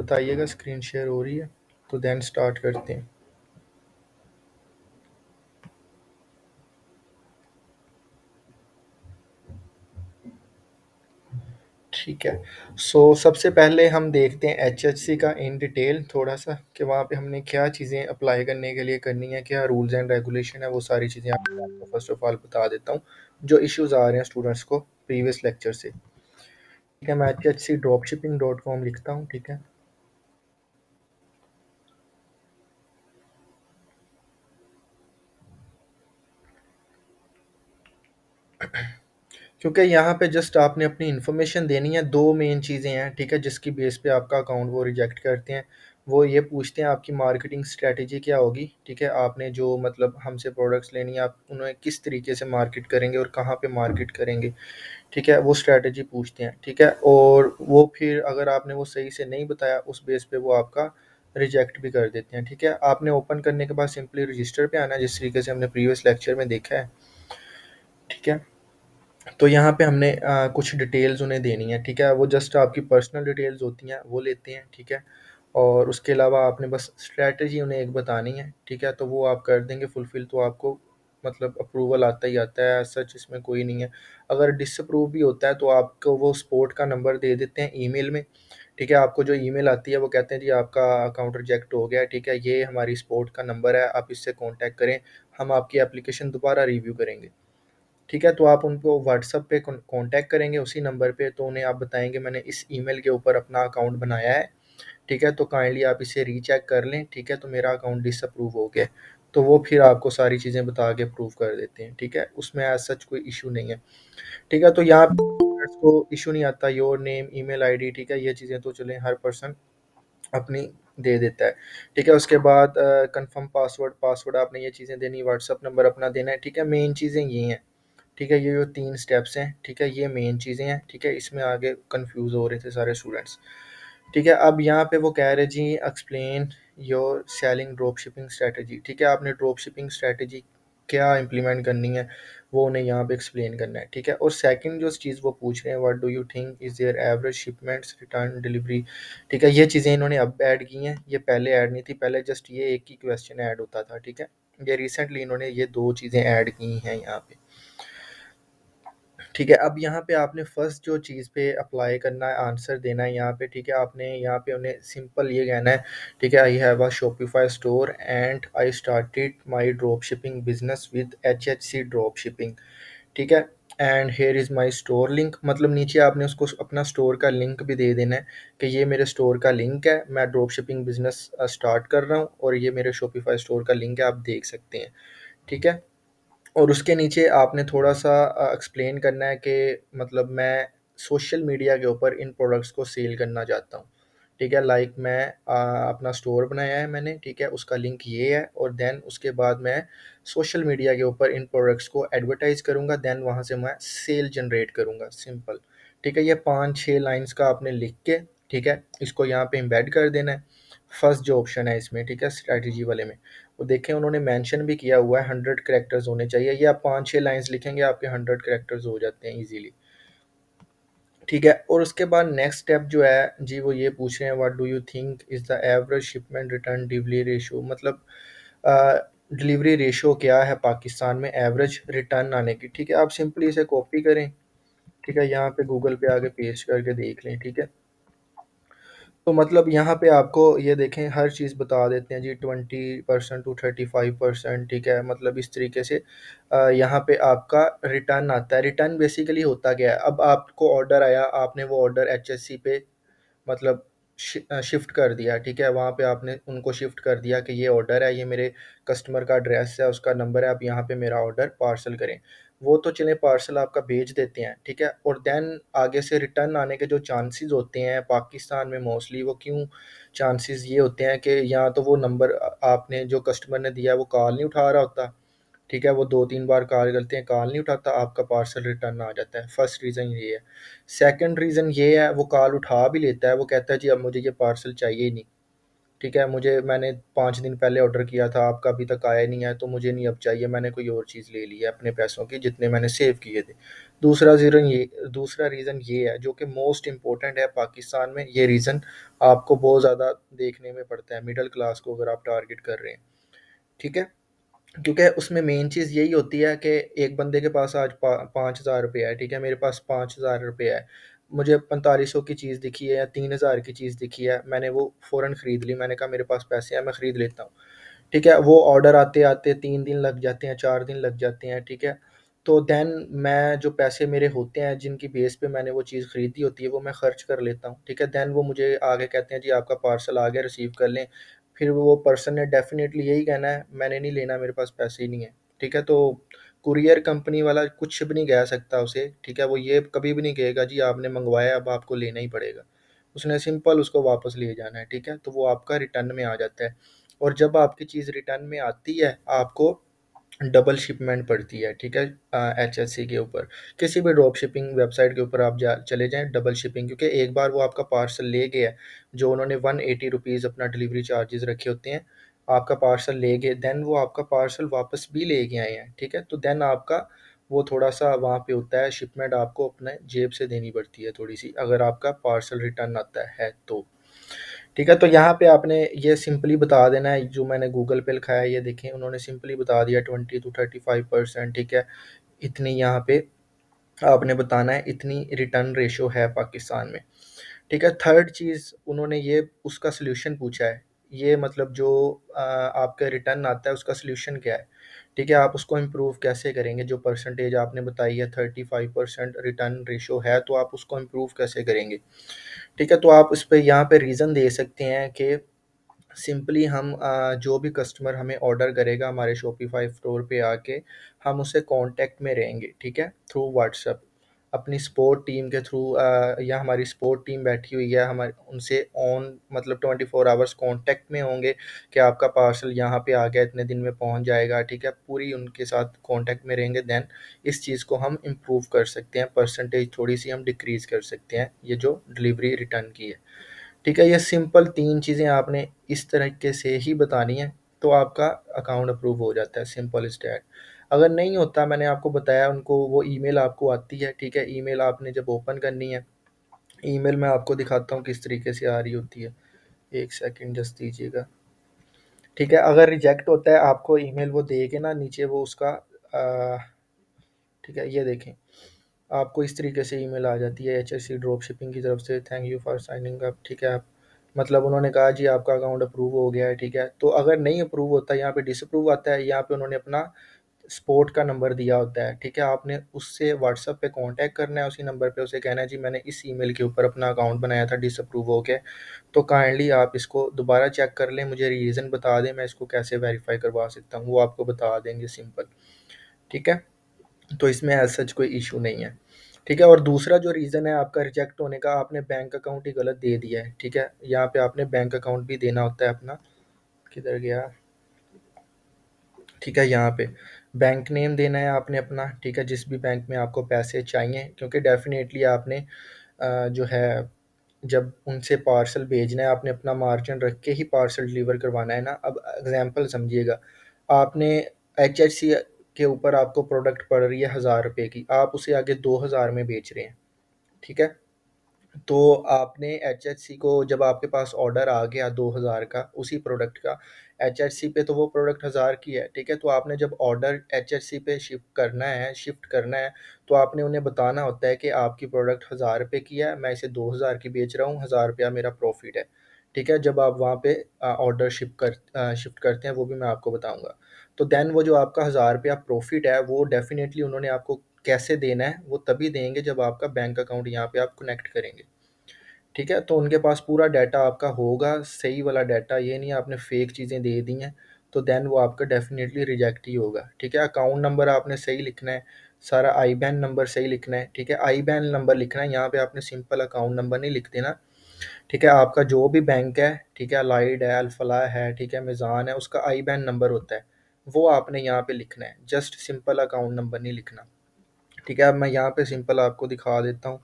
बताइएगा screen share हो रही है तो देन स्टार्ट करते हैं। ठीक है। सबसे पहले हम देखते हैं एचएचसी का इन डिटेल थोड़ा सा कि वहाँ पे हमने क्या चीज़ें अप्लाई करने के लिए करनी है, क्या रूल्स एंड रेगुलेशन है, वो सारी चीज़ें आपको फर्स्ट ऑफ ऑल बता देता हूँ जो इश्यूज आ रहे हैं स्टूडेंट्स को प्रीवियस लेक्चर से। ठीक है, मैं HHC dropshipping.com लिखता हूँ। ठीक है, क्योंकि यहाँ पे जस्ट आपने अपनी इन्फॉर्मेशन देनी है। दो मेन चीज़ें हैं, ठीक है, जिसकी बेस पे आपका अकाउंट वो रिजेक्ट करते हैं। वो ये पूछते हैं आपकी मार्केटिंग स्ट्रेटजी क्या होगी। ठीक है, आपने जो मतलब हमसे प्रोडक्ट्स लेनी है, आप उन्हें किस तरीके से मार्केट करेंगे और कहाँ पे मार्केट करेंगे। ठीक है, वो स्ट्रेटजी पूछते हैं। ठीक है, और वो फिर अगर आपने वो सही से नहीं बताया उस बेस पे वो आपका रिजेक्ट भी कर देते हैं। ठीक है, आपने ओपन करने के बाद सिंपली रजिस्टर पे आना है, जिस तरीके से हमने प्रीवियस लेक्चर में देखा है। ठीक है, तो यहाँ पे हमने कुछ डिटेल्स उन्हें देनी है। ठीक है, वो जस्ट आपकी पर्सनल डिटेल्स होती हैं वो लेते हैं। ठीक है, और उसके अलावा आपने बस स्ट्रैटेजी उन्हें एक बतानी है। ठीक है, तो वो आप कर देंगे फुलफ़िल तो आपको मतलब अप्रूवल आता ही आता है, एज़ सच इसमें कोई नहीं है। अगर डिसअप्रूव भी होता है तो आपको वो सपोर्ट का नंबर दे देते हैं ईमेल में। ठीक है, आपको जो ईमेल आती है वो कहते हैं जी आपका अकाउंट रिजेक्ट हो गया है। ठीक है, ये हमारी सपोर्ट का नंबर है, आप इससे कॉन्टैक्ट करें, हम आपकी एप्लीकेशन दोबारा रिव्यू करेंगे। ठीक है, तो आप उनको व्हाट्सएप पे कॉन्टैक्ट करेंगे उसी नंबर पे, तो उन्हें आप बताएँगे मैंने इस ईमेल के ऊपर अपना अकाउंट बनाया है। ठीक है, तो काइंडली आप इसे रीचेक कर लें। ठीक है, तो मेरा अकाउंट डिसअप्रूव हो गया है। तो वो फिर आपको सारी चीज़ें बता के अप्रूव कर देते हैं। ठीक है, उसमें एज़ सच कोई इश्यू नहीं है। ठीक है, तो यहाँ पे को इश्यू नहीं आता, योर नेम, ईमेल आईडी। ठीक है, ये चीज़ें तो चलें हर पर्सन अपनी दे देता है। ठीक है, उसके बाद कंफर्म पासवर्ड, आपने ये चीज़ें देनी, व्हाट्सएप नंबर अपना देना है। ठीक है, मेन चीज़ें ये हैं। ठीक है, ये जो 3 स्टेप्स हैं, ठीक है, ये मेन चीज़ें हैं। ठीक है, इसमें आगे कन्फ्यूज़ हो रहे थे सारे स्टूडेंट्स। ठीक है, अब यहाँ पे वो कह रहे जी explain your selling drop shipping strategy. ठीक है, आपने ड्रॉप शिपिंग स्ट्रैटेजी क्या इम्प्लीमेंट करनी है वो उन्हें यहाँ पे एक्सप्लेन करना है। ठीक है, और सेकंड जो चीज़ वो पूछ रहे हैं, what do you think is there average shipments return delivery. ठीक है, ये चीज़ें इन्होंने अब ऐड की हैं, ये पहले ऐड नहीं थी, पहले जस्ट ये एक ही क्वेश्चन ऐड होता था। ठीक है, ये रिसेंटली इन्होंने ये 2 चीज़ें ऐड की हैं यहाँ पे। ठीक है, अब यहाँ पे आपने फर्स्ट जो चीज़ पे अप्लाई करना है, आंसर देना है यहाँ पे। ठीक है, आपने यहाँ पे उन्हें सिंपल ये कहना है। ठीक है, I have a Shopify store and I started my drop shipping business with HHC drop shipping. ठीक है, and here is my store link, मतलब नीचे आपने उसको अपना स्टोर का लिंक भी दे देना है कि ये मेरे स्टोर का लिंक है, मैं ड्रॉप शिपिंग बिजनेस स्टार्ट कर रहा हूँ और ये मेरे शॉपिफाई स्टोर का लिंक है, आप देख सकते हैं। ठीक है, और उसके नीचे आपने थोड़ा-सा एक्सप्लेन करना है कि मतलब मैं सोशल मीडिया के ऊपर इन प्रोडक्ट्स को सेल करना चाहता हूँ। ठीक है, लाइक मैं अपना स्टोर बनाया है मैंने। ठीक है, उसका लिंक ये है और देन उसके बाद मैं सोशल मीडिया के ऊपर इन प्रोडक्ट्स को एडवर्टाइज़ करूँगा, देन वहाँ से मैं सेल जनरेट करूँगा, सिंपल। ठीक है, ये 5-6 लाइन्स का आपने लिख के, ठीक है, इसको यहाँ पे एम्बेड कर देना है। फर्स्ट जो ऑप्शन है इसमें, ठीक है, स्ट्रैटेजी वाले में। वो देखें उन्होंने मेंशन भी किया हुआ है 100 कैरेक्टर्स होने चाहिए। ये आप 5-6 लाइन्स लिखेंगे आपके 100 कैरेक्टर्स हो जाते हैं ईज़िली। ठीक है, और उसके बाद नेक्स्ट स्टेप जो है जी वो ये पूछ रहे हैं what do you think is the average shipment return delivery ratio, मतलब डिलीवरी रेशियो क्या है पाकिस्तान में एवरेज रिटर्न आने की। ठीक है, आप सिंपली इसे कॉपी करें। ठीक है, यहाँ पे गूगल पे आके पेस्ट करके देख लें। ठीक है, तो मतलब यहाँ पे आपको ये देखें हर चीज़ बता देते हैं जी 20% टू 35%। ठीक है, मतलब इस तरीके से यहाँ पे आपका रिटर्न आता है। रिटर्न बेसिकली होता क्या है, अब आपको ऑर्डर आया, आपने वो ऑर्डर एचएससी पे मतलब शिफ्ट कर दिया। ठीक है, वहाँ पे आपने उनको शिफ्ट कर दिया कि ये ऑर्डर है, ये मेरे कस्टमर का एड्रेस है, उसका नंबर है, आप यहाँ पे मेरा ऑर्डर पार्सल करें। वो तो चलें पार्सल आपका भेज देते हैं। ठीक है, और देन आगे से रिटर्न आने के जो चांसेस होते हैं पाकिस्तान में मोस्टली, वो क्यों चांसेस ये होते हैं कि या तो वो नंबर आपने जो कस्टमर ने दिया है वो कॉल नहीं उठा रहा होता। ठीक है, वो 2-3 बार कॉल करते हैं, कॉल नहीं उठाता, आपका पार्सल रिटर्न आ जाता है। फर्स्ट रीज़न ये है। सेकंड रीज़न ये है, वो कॉल उठा भी लेता है, वो कहता है जी अब मुझे ये पार्सल चाहिए ही नहीं। ठीक है, मैंने 5 दिन पहले ऑर्डर किया था, आपका अभी तक आया नहीं है, तो मुझे नहीं अब चाहिए, मैंने कोई और चीज़ ले ली है अपने पैसों की जितने मैंने सेव किए थे। दूसरा रीज़न ये है जो कि मोस्ट इम्पोर्टेंट है पाकिस्तान में, ये रीज़न आपको बहुत ज़्यादा देखने में पड़ता है मिडल क्लास को अगर आप टारगेट कर रहे हैं, ठीक है? क्योंकि उसमें मेन चीज़ यही होती है कि एक बंदे के पास आज 5,000 रुपये है, ठीक है, मेरे पास 5,000 रुपये है, मुझे 4500 की चीज़ दिखी है या 3,000 की चीज़ दिखी है, मैंने वो फ़ौरन ख़रीद ली, मैंने कहा मेरे पास पैसे हैं मैं ख़रीद लेता हूँ। ठीक है, वो ऑर्डर आते आते 3 दिन लग जाते हैं, 4 दिन लग जाते हैं, ठीक है। तो देन मैं जो पैसे मेरे होते हैं जिनकी बेस पे मैंने वो चीज़ खरीदी होती है वो मैं खर्च कर लेता हूँ, ठीक है। देन वो मुझे आगे कहते हैं जी आपका पार्सल आ गया, रिसीव कर लें। फिर वो पर्सन ने डेफिनेटली यही कहना है मैंने नहीं लेना, मेरे पास पैसे ही नहीं है, ठीक है। तो कुरियर कंपनी वाला कुछ भी नहीं कह सकता उसे, ठीक है। वो ये कभी भी नहीं कहेगा जी आपने मंगवाया अब आपको लेना ही पड़ेगा। उसने सिंपल उसको वापस ले जाना है, ठीक है। तो वो आपका रिटर्न में आ जाता है। और जब आपकी चीज़ रिटर्न में आती है आपको डबल शिपमेंट पड़ती है, ठीक है। एचएससी के ऊपर किसी भी ड्रॉप शिपिंग वेबसाइट के ऊपर आप जा चले जाएं, डबल शिपिंग, क्योंकि एक बार वो आपका पार्सल ले गया जो उन्होंने 180 रुपीज़ अपना डिलीवरी चार्जेस रखे होते हैं, आपका पार्सल ले गए, देन वो आपका पार्सल वापस भी ले के आए हैं, ठीक है। तो देन आपका वो थोड़ा सा वहाँ पे होता है, शिपमेंट आपको अपने जेब से देनी पड़ती है थोड़ी सी, अगर आपका पार्सल रिटर्न आता है तो, ठीक है। तो यहाँ पे आपने ये सिंपली बता देना है जो मैंने गूगल पे लिखा है, ये देखें उन्होंने सिंपली बता दिया 20 to 35%, ठीक है। इतनी यहाँ पे आपने बताना है, इतनी रिटर्न रेशो है पाकिस्तान में, ठीक है। थर्ड चीज़ उन्होंने ये उसका सलूशन पूछा है, ये मतलब जो आपका रिटर्न आता है उसका सलूशन क्या है, ठीक है। आप उसको इम्प्रूव कैसे करेंगे, जो परसेंटेज आपने बताई है 35% रिटर्न रेशो है, तो आप उसको इम्प्रूव कैसे करेंगे, ठीक है। तो आप उस पे यहाँ पे रीज़न दे सकते हैं कि सिंपली हम जो भी कस्टमर हमें ऑर्डर करेगा हमारे शॉपिफाई स्टोर पे आके, हम उससे कांटेक्ट में रहेंगे, ठीक है, थ्रू व्हाट्सएप अपनी सपोर्ट टीम के थ्रू, या हमारी सपोर्ट टीम बैठी हुई है, हमारे उनसे ऑन मतलब 24 आवर्स कांटेक्ट में होंगे कि आपका पार्सल यहाँ पे आ गया, इतने दिन में पहुँच जाएगा, ठीक है। पूरी उनके साथ कांटेक्ट में रहेंगे, देन इस चीज़ को हम इम्प्रूव कर सकते हैं, परसेंटेज थोड़ी सी हम डिक्रीज़ कर सकते हैं, ये जो डिलीवरी रिटर्न की है, ठीक है। ये सिंपल 3 चीज़ें आपने इस तरीके से ही बतानी है, तो आपका अकाउंट अप्रूव हो जाता है, सिंपल इज़ दैट। अगर नहीं होता, मैंने आपको बताया उनको वो ईमेल आपको आती है, ठीक है। ईमेल आपने जब ओपन करनी है, ईमेल मैं आपको दिखाता हूँ किस तरीके से आ रही होती है। 1 सेकंड जस्ट दीजिएगा, ठीक है। अगर रिजेक्ट होता है आपको ईमेल वो देके ना नीचे वो उसका ठीक है, ये देखें आपको इस तरीके से ईमेल आ जाती है एचएससी ड्रॉप शिपिंग की तरफ से, thank you for signing up, ठीक है। आप मतलब उन्होंने कहा जी आपका अकाउंट अप्रूव हो गया है, ठीक है। तो अगर नहीं अप्रूव होता, यहाँ पे डिसअप्रूव आता है, यहाँ पे उन्होंने अपना सपोर्ट का नंबर दिया होता है, ठीक है। आपने उससे व्हाट्सएप पे कांटेक्ट करना है, उसी नंबर पे उसे कहना है जी मैंने इस ईमेल के ऊपर अपना अकाउंट बनाया था, डिसअप्रूव हो गया, तो काइंडली आप इसको दोबारा चेक कर लें, मुझे रीज़न बता दें, मैं इसको कैसे वेरीफाई करवा सकता हूँ, वो आपको बता देंगे सिंपल, ठीक है। तो इसमें एज़ सच कोई इश्यू नहीं है, ठीक है। और दूसरा जो रीज़न है आपका रिजेक्ट होने का, आपने बैंक अकाउंट ही गलत दे दिया है, ठीक है। यहाँ पे आपने बैंक अकाउंट भी देना होता है अपना, किधर गया, ठीक है। यहाँ पे बैंक नेम देना है आपने अपना, ठीक है, जिस भी बैंक में आपको पैसे चाहिए, क्योंकि डेफ़िनेटली आपने जो है जब उनसे पार्सल भेजना है आपने अपना मार्जिन रख के ही पार्सल डिलीवर करवाना है ना। अब एग्ज़ाम्पल समझिएगा, आपने एचएचसी के ऊपर आपको प्रोडक्ट पड़ रही है 1000 रुपये की, आप उसे आगे 2000 में बेच रहे हैं, ठीक है। तो आपने एचएचसी को जब आपके पास ऑर्डर आ गया 2000 का उसी प्रोडक्ट का, एचएचसी पे तो वो प्रोडक्ट 1000 की है, ठीक है। तो आपने जब ऑर्डर एचएचसी पे शिफ्ट करना है, तो आपने उन्हें बताना होता है कि आपकी प्रोडक्ट 1000 रुपये की है, मैं इसे 2000 की बेच रहा हूँ, 1000 रुपया मेरा प्रॉफिट है, ठीक है। जब आप वहाँ पे ऑर्डर शिफ्ट करते हैं वो भी मैं आपको बताऊँगा। तो देन वो जो आपका 1000 रुपया प्रॉफिट है वो डेफिनेटली उन्होंने आपको कैसे देना है, वो तभी देंगे जब आपका बैंक अकाउंट यहाँ पे आप कनेक्ट करेंगे, ठीक है। तो उनके पास पूरा डाटा आपका होगा, सही वाला डाटा, ये नहीं आपने फेक चीज़ें दे दी हैं, तो देन वो आपका डेफिनेटली रिजेक्ट ही होगा, ठीक है। अकाउंट नंबर आपने सही लिखना है, सारा आईबैन नंबर सही लिखना है, ठीक है। आईबैन नंबर लिखना है, यहाँ पे आपने सिंपल अकाउंट नंबर नहीं लिख देना, ठीक है। आपका जो भी बैंक है, ठीक है, अलाइड है, अल्फलाह है, ठीक है, मिज़ान है, उसका आईबैन नंबर होता है, वो आपने यहाँ पे लिखना है, जस्ट सिंपल अकाउंट नंबर नहीं लिखना, ठीक है। अब मैं यहाँ पे सिंपल आपको दिखा देता हूँ,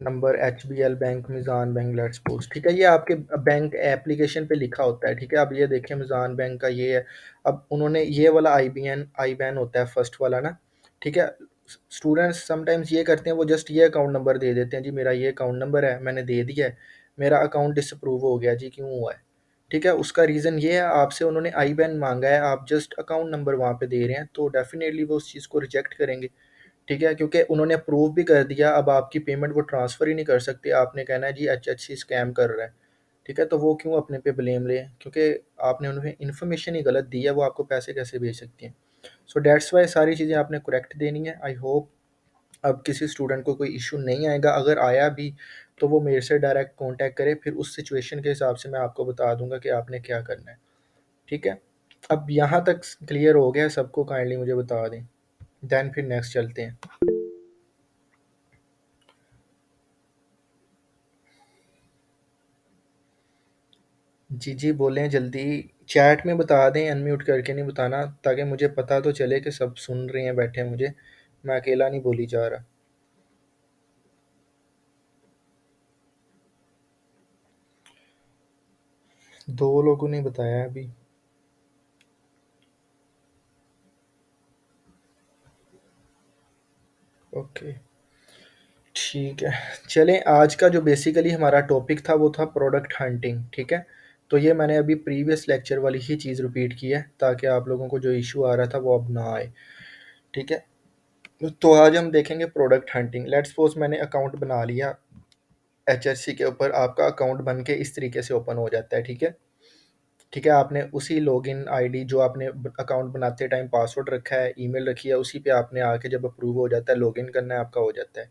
number HBL bank, Meezan bank, let's suppose, ठीक है, ये आपके बैंक एप्लीकेशन पे लिखा होता है, ठीक है। अब ये देखिए मिज़ान बैंक का ये है। अब उन्होंने ये वाला आई बैन होता है फर्स्ट वाला ना, ठीक है। स्टूडेंट्स समटाइम्स ये करते हैं, वो जस्ट ये अकाउंट नंबर दे देते हैं, जी मेरा ये अकाउंट नंबर है, मैंने दे दिया है, मेरा अकाउंट डिसअप्रूव हो गया जी, क्यों हुआ है? ठीक है, उसका रीज़न ये है, आपसे उन्होंने आई बैन मांगा है, आप जस्ट अकाउंट नंबर वहाँ पे दे रहे हैं, तो डेफिनेटली वो उस चीज़ को रिजेक्ट करेंगे। ठीक है, क्योंकि उन्होंने अप्रूव भी कर दिया, अब आपकी पेमेंट वो ट्रांसफ़र ही नहीं कर सकते, आपने कहना है जी एचएचसी स्कैम कर रहा है, ठीक है, तो वो क्यों अपने पे ब्लेम लें, क्योंकि आपने उन्हें इन्फॉर्मेशन ही गलत दी है, वो आपको पैसे कैसे भेज सकती हैं। सो दैट्स वाई सारी चीज़ें आपने करेक्ट देनी है। आई होप अब किसी स्टूडेंट को कोई इशू नहीं आएगा, अगर आया भी तो वो मेरे से डायरेक्ट कॉन्टैक्ट करे, फिर उस सिचुएशन के हिसाब से मैं आपको बता दूंगा कि आपने क्या करना है। ठीक है, अब यहाँ तक क्लियर हो गया सबको, काइंडली मुझे बता दें, देन फिर नेक्स्ट चलते हैं। जी, जी, बोलें जल्दी, चैट में बता दें, अनम्यूट करके नहीं बताना, ताकि मुझे पता तो चले कि सब सुन रहे हैं बैठे मुझे, मैं अकेला नहीं बोली जा रहा। 2 लोगों ने बताया है अभी। ओके, ठीक है। चलें, आज का जो बेसिकली हमारा टॉपिक था वो था प्रोडक्ट हंटिंग, ठीक है? तो ये मैंने अभी प्रीवियस लेक्चर वाली ही चीज़ रिपीट की है, ताकि आप लोगों को जो इश्यू आ रहा था वो अब ना आए, ठीक है? तो आज हम देखेंगे प्रोडक्ट हंटिंग। लेट्स सपोज़ मैंने अकाउंट बना लिया एचएससी के ऊपर, आपका अकाउंट बन के इस तरीके से ओपन हो जाता है, ठीक है? ठीक है, आपने उसी लॉगिन आईडी जो आपने अकाउंट बनाते टाइम पासवर्ड रखा है, ईमेल रखी है, उसी पे आपने आके जब अप्रूव हो जाता है, लॉगिन करना है, आपका हो जाता है।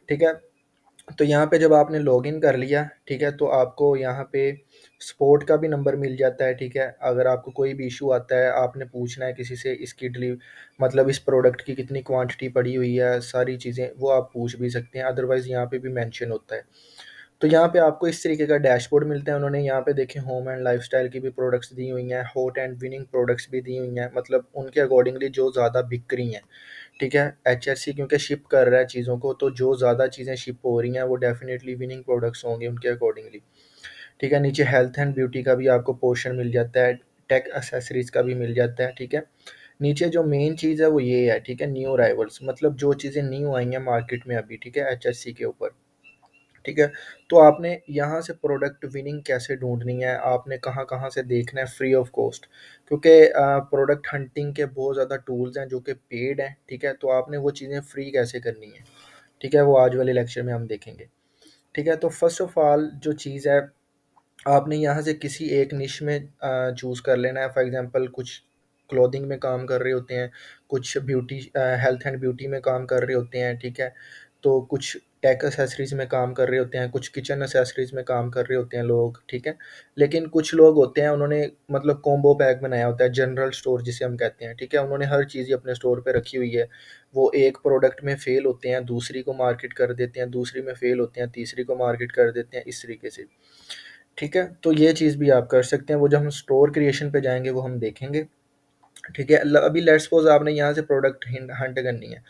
ठीक है, तो यहाँ पे जब आपने लॉगिन कर लिया, ठीक है, तो आपको यहाँ पे सपोर्ट का भी नंबर मिल जाता है, ठीक है। अगर आपको कोई भी इशू आता है, आपने पूछना है किसी से इसकी डिलीव मतलब इस प्रोडक्ट की कितनी क्वांटिटी पड़ी हुई है, सारी चीज़ें वो आप पूछ भी सकते हैं, अदरवाइज़ यहाँ पे भी मेंशन होता है। तो यहाँ पे आपको इस तरीके का डैशबोर्ड मिलता है। उन्होंने यहाँ पे देखें होम एंड लाइफस्टाइल की भी प्रोडक्ट्स दी हुई हैं, हॉट एंड विनिंग प्रोडक्ट्स भी दी हुई हैं, मतलब उनके अकॉर्डिंगली जो ज़्यादा बिक रही हैं, ठीक है। एचएससी क्योंकि शिप कर रहा है चीज़ों को, तो जो ज़्यादा चीज़ें शिप हो रही हैं वो डेफिनेटली विनिंग प्रोडक्ट्स होंगे उनके अकॉर्डिंगली, ठीक है। नीचे हेल्थ एंड ब्यूटी का भी आपको पोर्शन मिल जाता है, टेक एसेसरीज का भी मिल जाता है, ठीक है। नीचे जो मेन चीज़ है वो ये है, ठीक है, न्यू अराइवल्स, मतलब जो चीज़ें न्यू आई हैं मार्केट में अभी, ठीक है, एचएससी के ऊपर, ठीक है। तो आपने यहाँ से प्रोडक्ट विनिंग कैसे ढूँढनी है, आपने कहाँ-कहाँ से देखना है फ्री ऑफ कॉस्ट, क्योंकि प्रोडक्ट हंटिंग के बहुत ज़्यादा टूल्स हैं जो कि पेड हैं, ठीक है। तो आपने वो चीज़ें फ्री कैसे करनी है, ठीक है, वो आज वाले लेक्चर में हम देखेंगे, ठीक है। तो फर्स्ट ऑफ ऑल जो चीज़ है, आपने यहाँ से किसी एक निश में चूज़ कर लेना है। फॉर एग्ज़ाम्पल कुछ क्लॉथिंग में काम कर रहे होते हैं, कुछ ब्यूटी हेल्थ एंड ब्यूटी में काम कर रहे होते हैं, ठीक है। तो कुछ टेक एक्सेसरीज़ में काम कर रहे होते हैं, कुछ किचन एक्सेसरीज़ में काम कर रहे होते हैं लोग, ठीक है। लेकिन कुछ लोग होते हैं, उन्होंने मतलब कॉम्बो पैक बनाया होता है, जनरल स्टोर जिसे हम कहते हैं, ठीक है। उन्होंने हर चीज़ ही अपने स्टोर पे रखी हुई है। वो एक प्रोडक्ट में फ़ेल होते हैं, दूसरी को मार्केट कर देते हैं, दूसरी में फ़ेल होते हैं, तीसरी को मार्केट कर देते हैं, इस तरीके से। ठीक है, तो ये चीज़ भी आप कर सकते हैं, वो जब हम स्टोर क्रिएशन पे जाएँगे वो हम देखेंगे, ठीक है। ल अभी लेट्स सपोज़ आपने यहाँ से प्रोडक्ट हिंट हंट करनी है,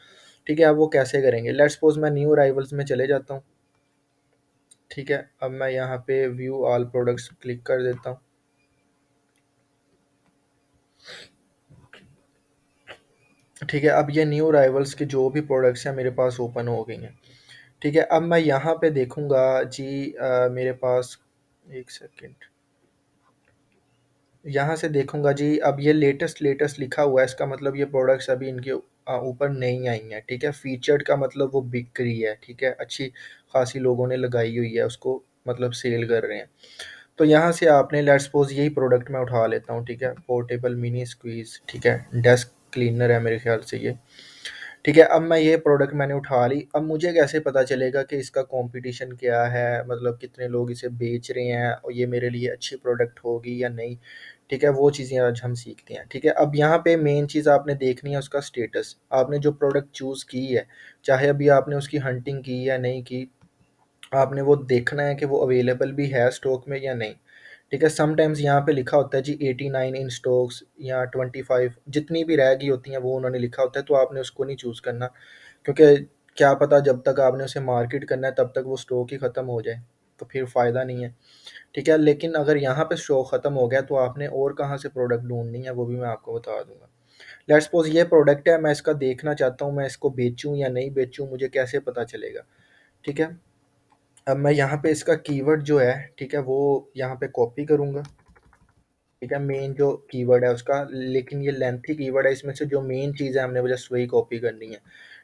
ठीक है, अब वो कैसे करेंगे? लेट्स सपोज़ मैं न्यू अराइवल्स में चले जाता हूँ, ठीक है, अब मैं यहाँ पे व्यू ऑल प्रोडक्ट्स क्लिक कर देता हूँ, ठीक है। अब ये न्यू अराइवल्स के जो भी प्रोडक्ट्स हैं मेरे पास ओपन हो गई हैं, ठीक है। अब मैं यहाँ पे देखूँगा जी, मेरे पास 1 सेकंड, यहाँ से देखूँगा जी, अब ये लेटेस्ट लेटेस्ट लिखा हुआ है, इसका मतलब ये प्रोडक्ट्स अभी इनके ऊपर नहीं आई हैं, ठीक है। फीचर्ड का मतलब वो बिक रही है, ठीक है, अच्छी खासी लोगों ने लगाई हुई है उसको, मतलब सेल कर रहे हैं। तो यहाँ से आपने लेट्स सपोज़ यही प्रोडक्ट मैं उठा लेता हूँ, ठीक है, पोर्टेबल मिनी स्क्वीज़, ठीक है, डेस्क क्लीनर है मेरे ख्याल से ये, ठीक है। अब मैं ये प्रोडक्ट मैंने उठा ली, अब मुझे कैसे पता चलेगा कि इसका कंपटीशन क्या है, मतलब कितने लोग इसे बेच रहे हैं और ये मेरे लिए अच्छी प्रोडक्ट होगी या नहीं, ठीक है, वो चीज़ें आज हम सीखते हैं, ठीक है। अब यहाँ पे मेन चीज़ आपने देखनी है उसका स्टेटस, आपने जो प्रोडक्ट चूज़ की है, चाहे अभी आपने उसकी हंटिंग की या नहीं की, आपने वो देखना है कि वो अवेलेबल भी है स्टॉक में या नहीं, ठीक है। समटाइम्स यहाँ पे लिखा होता है जी 89 इन स्टॉक्स या 25, जितनी भी रह गई होती हैं वो उन्होंने लिखा होता है, तो आपने उसको नहीं चूज़ करना, क्योंकि क्या पता जब तक आपने उसे मार्केट करना है तब तक वो स्टॉक ही ख़त्म हो जाए, तो फिर फ़ायदा नहीं है, ठीक है। लेकिन अगर यहाँ पे स्टॉक ख़त्म हो गया तो आपने और कहाँ से प्रोडक्ट ढूँढनी है, वो भी मैं आपको बता दूँगा। लेट्स सपोज़ ये प्रोडक्ट है, मैं इसका देखना चाहता हूँ, मैं इसको बेचूँ या नहीं बेचूँ, मुझे कैसे पता चलेगा, ठीक है। अब मैं यहाँ पे इसका कीवर्ड जो है, ठीक है, वो यहाँ पे कॉपी करूँगा, ठीक है, मेन जो कीवर्ड है उसका, लेकिन ये लेंथी कीवर्ड है, इसमें से जो मेन चीज़ है हमने बस वही कॉपी करनी है,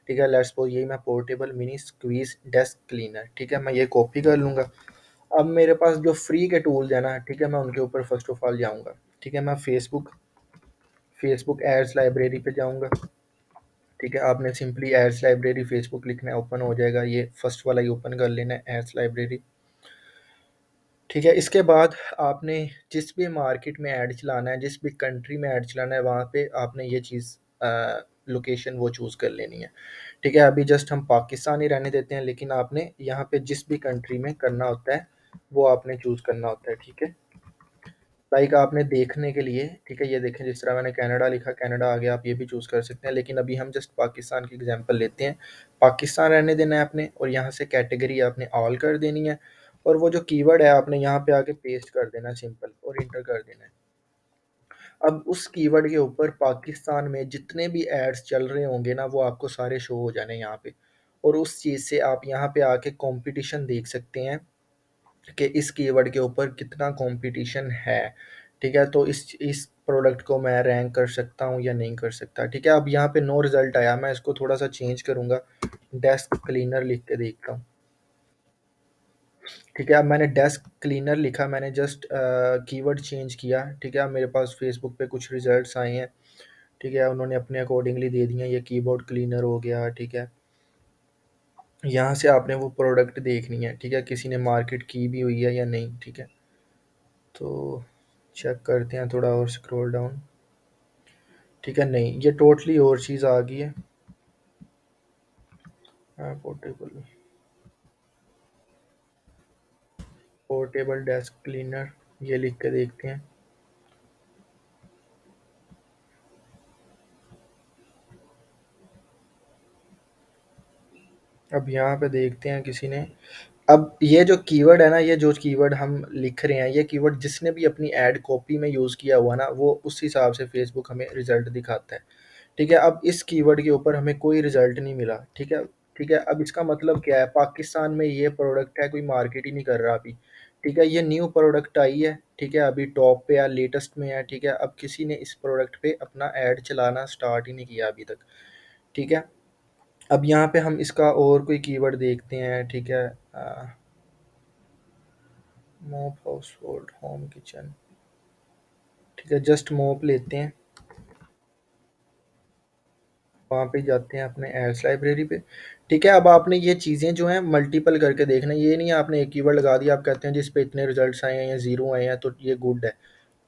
ठीक है। लेट्स सपोज यही मैं portable mini squeeze desk cleaner, ठीक है, मैं ये कॉपी कर लूँगा। अब मेरे पास जो फ्री के टूल्स हैं ना, ठीक है, मैं उनके ऊपर फर्स्ट ऑफ ऑल जाऊँगा, ठीक है। मैं फेसबुक एड्स लाइब्रेरी पे जाऊँगा, ठीक है। आपने सिंपली एड्स लाइब्रेरी फेसबुक लिखना है, ओपन हो जाएगा, ये फर्स्ट वाला ही ओपन कर लेना है, एड्स लाइब्रेरी, ठीक है। इसके बाद आपने जिस भी मार्केट में ऐड चलाना है, जिस भी कंट्री में ऐड चलाना है, वहाँ पे आपने ये चीज़ लोकेशन वो चूज़ कर लेनी है, ठीक है। अभी जस्ट हम पाकिस्तान ही रहने देते हैं, लेकिन आपने यहाँ पे जिस भी कंट्री में करना होता है वो आपने चूज़ करना होता है, ठीक है। लाइक आपने देखने के लिए, ठीक है, ये देखें जिस तरह मैंने कनाडा लिखा, कनाडा आ गया, आप ये भी चूज़ कर सकते हैं, लेकिन अभी हम जस्ट पाकिस्तान की एग्जांपल लेते हैं। पाकिस्तान रहने देना है आपने, और यहाँ से कैटेगरी आपने ऑल कर देनी है, और वो जो कीवर्ड है आपने यहाँ पे आके पेस्ट कर देना है सिंपल, और इंटर कर देना है। अब उस कीवर्ड के ऊपर पाकिस्तान में जितने भी एड्स चल रहे होंगे ना, वो आपको सारे शो हो जाने यहाँ पे, और उस चीज़ से आप यहाँ पे आके कंपटीशन देख सकते हैं कि इस कीवर्ड के ऊपर कितना कंपटीशन है, ठीक है। तो इस प्रोडक्ट को मैं रैंक कर सकता हूँ या नहीं कर सकता, ठीक है। अब यहाँ पे नो रिजल्ट आया, मैं इसको थोड़ा सा चेंज करूँगा, डेस्क क्लीनर लिख के देखता हूँ, ठीक है। अब मैंने डेस्क क्लीनर लिखा, मैंने जस्ट कीवर्ड चेंज किया, ठीक है। अब मेरे पास फेसबुक पे कुछ रिजल्ट्स आए हैं, ठीक है, उन्होंने अपने अकॉर्डिंगली दे दिए, ये कीबोर्ड क्लीनर हो गया, ठीक है। यहाँ से आपने वो प्रोडक्ट देखनी है, ठीक है, किसी ने मार्केट की भी हुई है या नहीं, ठीक है। तो चेक करते हैं थोड़ा और स्क्रॉल डाउन, ठीक है, नहीं, ये टोटली और चीज़ आ गई है। पोर्टेबल पोर्टेबल डेस्क क्लीनर, ये लिख के देखते हैं। अब यहाँ पे देखते हैं किसी ने, अब ये जो कीवर्ड है ना, ये जो कीवर्ड हम लिख रहे हैं, ये कीवर्ड जिसने भी अपनी ऐड कॉपी में यूज़ किया हुआ ना, वो उस हिसाब से फेसबुक हमें रिजल्ट दिखाता है, ठीक है। अब इस कीवर्ड के ऊपर हमें कोई रिजल्ट नहीं मिला, ठीक है, ठीक है। अब इसका मतलब क्या है, पाकिस्तान में ये प्रोडक्ट है, कोई मार्केट ही नहीं कर रहा अभी, ठीक है। ये न्यू प्रोडक्ट आई है, ठीक है, अभी टॉप पे या लेटेस्ट में है, ठीक है। अब किसी ने इस प्रोडक्ट पे अपना ऐड चलाना स्टार्ट ही नहीं किया अभी तक, ठीक है। अब यहाँ पे हम इसका और कोई कीवर्ड देखते हैं, ठीक है। मोप हाउस होल्ड होम किचन, ठीक है, जस्ट मोप लेते हैं, वहाँ पे जाते हैं अपने एड्स लाइब्रेरी पे, ठीक है। अब आपने ये चीज़ें जो हैं मल्टीपल करके देखना है, ये नहीं है आपने एक कीवर्ड लगा दिया, आप कहते हैं जिस पे इतने रिजल्ट्स आए हैं या ज़ीरो आए हैं तो ये गुड है,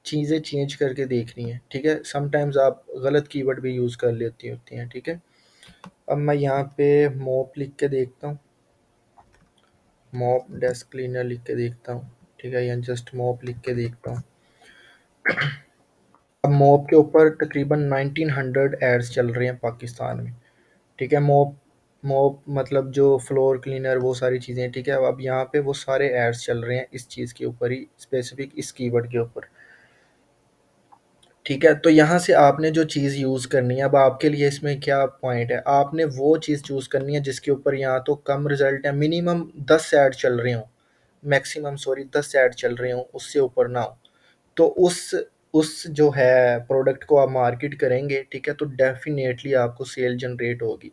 चीज़ें चेंज करके देखनी है, ठीक है। समटाइम्स आप गलत कीवर्ड भी यूज़ कर लेती होती हैं, ठीक है। अब मैं यहाँ पे मोप लिख के देखता हूँ, मॉप डेस्क क्लीनर लिख के देखता हूँ, ठीक है, या जस्ट मॉप लिख के देखता हूँ। अब मॉप के ऊपर तकरीबन 1900 एड्स चल रहे हैं पाकिस्तान में, ठीक है। मॉप मॉप मतलब जो फ्लोर क्लीनर, वो सारी चीज़ें, ठीक है। अब यहाँ पे वो सारे एड्स चल रहे हैं इस चीज़ के ऊपर ही, स्पेसिफिक इस कीवर्ड के ऊपर, ठीक है। तो यहाँ से आपने जो चीज़ यूज़ करनी है, अब आपके लिए इसमें क्या पॉइंट है, आपने वो चीज़ चूज़ करनी है जिसके ऊपर यहाँ तो कम रिजल्ट है, मिनिमम 10 ऐड चल रहे हों, मैक्सिमम सॉरी 10 ऐड चल रहे हों, उससे ऊपर ना हो। तो उस जो है प्रोडक्ट को आप मार्केट करेंगे, ठीक है, तो डेफिनेटली आपको सेल जनरेट होगी,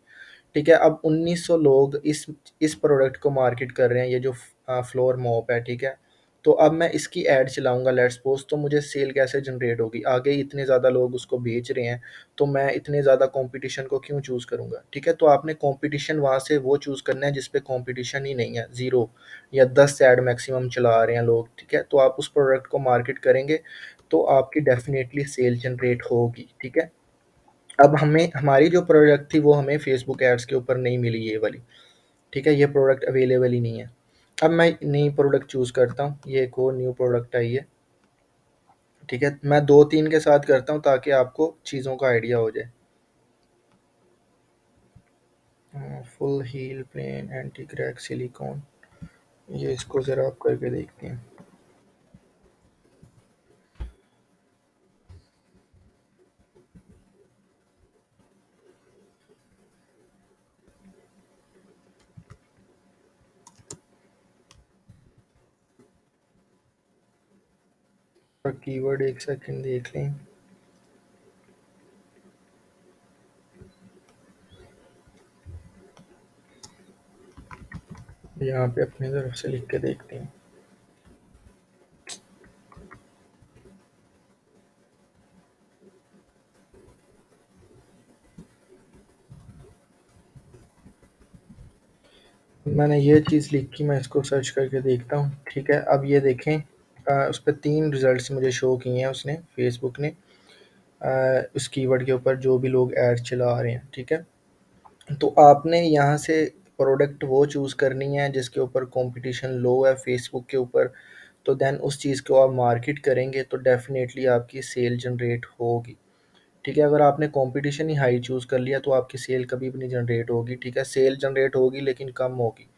ठीक है। अब 1900 लोग इस प्रोडक्ट को मार्केट कर रहे हैं, ये जो फ्लोर मॉप है, ठीक है। तो अब मैं इसकी ऐड चलाऊंगा लेट्स सपोज, तो मुझे सेल कैसे जनरेट होगी, आगे इतने ज़्यादा लोग उसको बेच रहे हैं, तो मैं इतने ज़्यादा कंपटीशन को क्यों चूज़ करूंगा, ठीक है। तो आपने कंपटीशन वहाँ से वो चूज़ करना है जिस पे कंपटीशन ही नहीं है, ज़ीरो या 10 ऐड मैक्सिमम चला रहे हैं लोग, ठीक है। तो आप उस प्रोडक्ट को मार्केट करेंगे तो आपकी डेफिनेटली सेल जनरेट होगी, ठीक है। अब हमें हमारी जो प्रोडक्ट थी वो हमें फेसबुक एड्स के ऊपर नहीं मिली ये वाली, ठीक है, ये प्रोडक्ट अवेलेबल ही नहीं है। अब मैं नई प्रोडक्ट चूज़ करता हूँ, ये एक और न्यू प्रोडक्ट आई है, ठीक है। मैं 2-3 के साथ करता हूँ ताकि आपको चीज़ों का आइडिया हो जाए। Full heel plain anti crack silicon. ये इसको ज़रा आप करके देखते हैं। कीवर्ड एक सेकंड देख लें। यहाँ पे अपनी तरफ से लिख के देखते हैं। मैंने ये चीज़ लिखी, मैं इसको सर्च करके देखता हूँ। ठीक है, अब ये देखें, उस पर 3 रिज़ल्ट्स मुझे शो किए हैं उसने, फ़ेसबुक ने, उस कीवर्ड के ऊपर जो भी लोग ऐड चला रहे हैं। ठीक है, तो आपने यहाँ से प्रोडक्ट वो चूज़ करनी है जिसके ऊपर कंपटीशन लो है फ़ेसबुक के ऊपर। तो देन उस चीज़ को आप मार्केट करेंगे तो डेफ़िनेटली आपकी सेल जनरेट होगी। ठीक है, अगर आपने कंपटीशन ही हाई चूज़ कर लिया तो आपकी सेल कभी भी नहीं जनरेट होगी। ठीक है, सेल जनरेट होगी लेकिन कम होगी।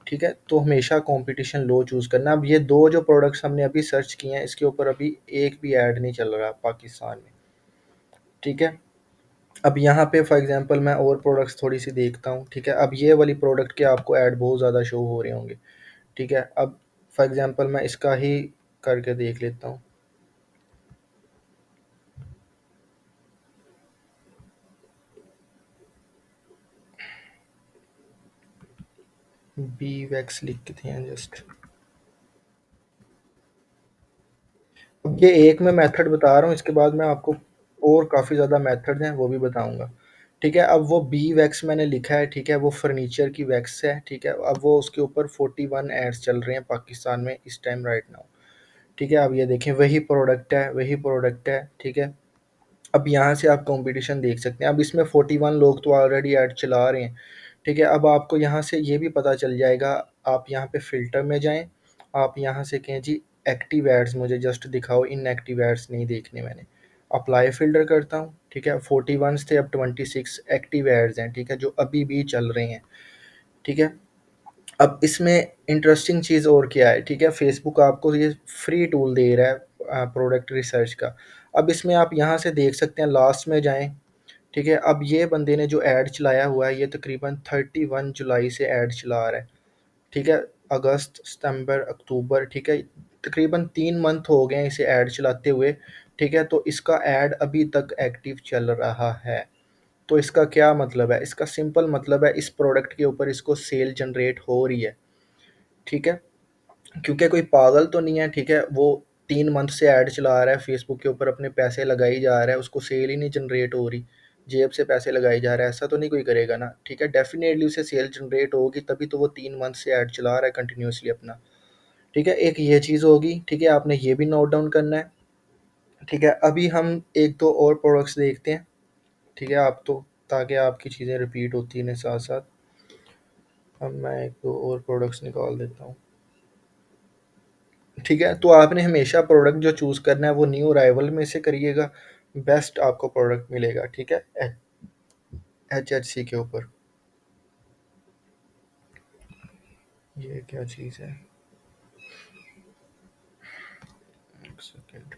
ठीक है, तो हमेशा कंपटीशन लो चूज़ करना। अब ये 2 जो प्रोडक्ट्स हमने अभी सर्च किए हैं, इसके ऊपर अभी एक भी ऐड नहीं चल रहा पाकिस्तान में। ठीक है, अब यहाँ पे फॉर एग्ज़ाम्पल मैं और प्रोडक्ट्स थोड़ी-सी देखता हूँ। ठीक है, अब ये वाली प्रोडक्ट के आपको ऐड बहुत ज़्यादा शो हो रहे होंगे। ठीक है, अब फॉर एग्ज़ाम्पल मैं इसका ही करके देख लेता हूँ। बी वैक्स लिखते हैं जस्ट। अब ये एक मैं मेथड बता रहा हूँ, इसके बाद मैं आपको और काफ़ी ज़्यादा मेथड्स हैं वो भी बताऊँगा। ठीक है, अब वो बी वैक्स मैंने लिखा है। ठीक है, वो फर्नीचर की वैक्स है। ठीक है, अब वो उसके ऊपर 41 एड्स चल रहे हैं पाकिस्तान में इस टाइम राइट नाउ। ठीक है, अब ये देखें, वही प्रोडक्ट है, वही प्रोडक्ट है। ठीक है, अब यहाँ से आप कंपटीशन देख सकते हैं। अब इसमें 41 लोग तो ऑलरेडी ऐड चला रहे हैं। ठीक है, अब आपको यहाँ से ये भी पता चल जाएगा। आप यहाँ पे फ़िल्टर में जाएँ, आप यहाँ से कहें जी एक्टिव एड्स मुझे जस्ट दिखाओ, इनएक्टिव एड्स नहीं देखने मैंने। अप्लाई फ़िल्टर करता हूँ। ठीक है, 41 थे, अब 26 एक्टिव एड्स हैं। ठीक है, जो अभी भी चल रहे हैं। ठीक है, अब इसमें इंटरेस्टिंग चीज़ और क्या है। ठीक है, फ़ेसबुक आपको ये फ्री टूल दे रहा है प्रोडक्ट रिसर्च का। अब इसमें आप यहाँ से देख सकते हैं, लास्ट में जाएँ। ठीक है, अब ये बंदे ने जो ऐड चलाया हुआ है, ये तकरीबन 31 जुलाई से ऐड चला रहा है। ठीक है, अगस्त, सितंबर, अक्टूबर। ठीक है, तकरीबन 3 मंथ हो गए हैं इसे ऐड चलाते हुए। ठीक है, तो इसका ऐड अभी तक एक्टिव चल रहा है। तो इसका क्या मतलब है? इसका सिंपल मतलब है इस प्रोडक्ट के ऊपर इसको सेल जनरेट हो रही है। ठीक है, क्योंकि कोई पागल तो नहीं है। ठीक है, वो 3 मंथ से ऐड चला रहा है फेसबुक के ऊपर, अपने पैसे लगाई जा रहा है, उसको सेल ही नहीं जनरेट हो रही, जेब से पैसे लगाई जा रहा है, ऐसा तो नहीं कोई करेगा ना। ठीक है, डेफिनेटली उसे सेल जनरेट होगी, तभी तो वो 3 मंथ से ऐड चला रहा है कंटिन्यूसली अपना। ठीक है, एक ये चीज़ होगी। ठीक है, आपने ये भी नोट डाउन करना है। ठीक है, अभी हम एक दो और प्रोडक्ट्स देखते हैं। ठीक है, आप तो, ताकि आपकी चीज़ें रिपीट होती हैं साथ साथ। अब मैं एक दो और प्रोडक्ट्स निकाल देता हूँ। ठीक है, तो आपने हमेशा प्रोडक्ट जो चूज़ करना है वो न्यू अराइवल में से करिएगा, बेस्ट आपको प्रोडक्ट मिलेगा। ठीक है, HHC के ऊपर। ये क्या चीज़ है, एक सेकेंड।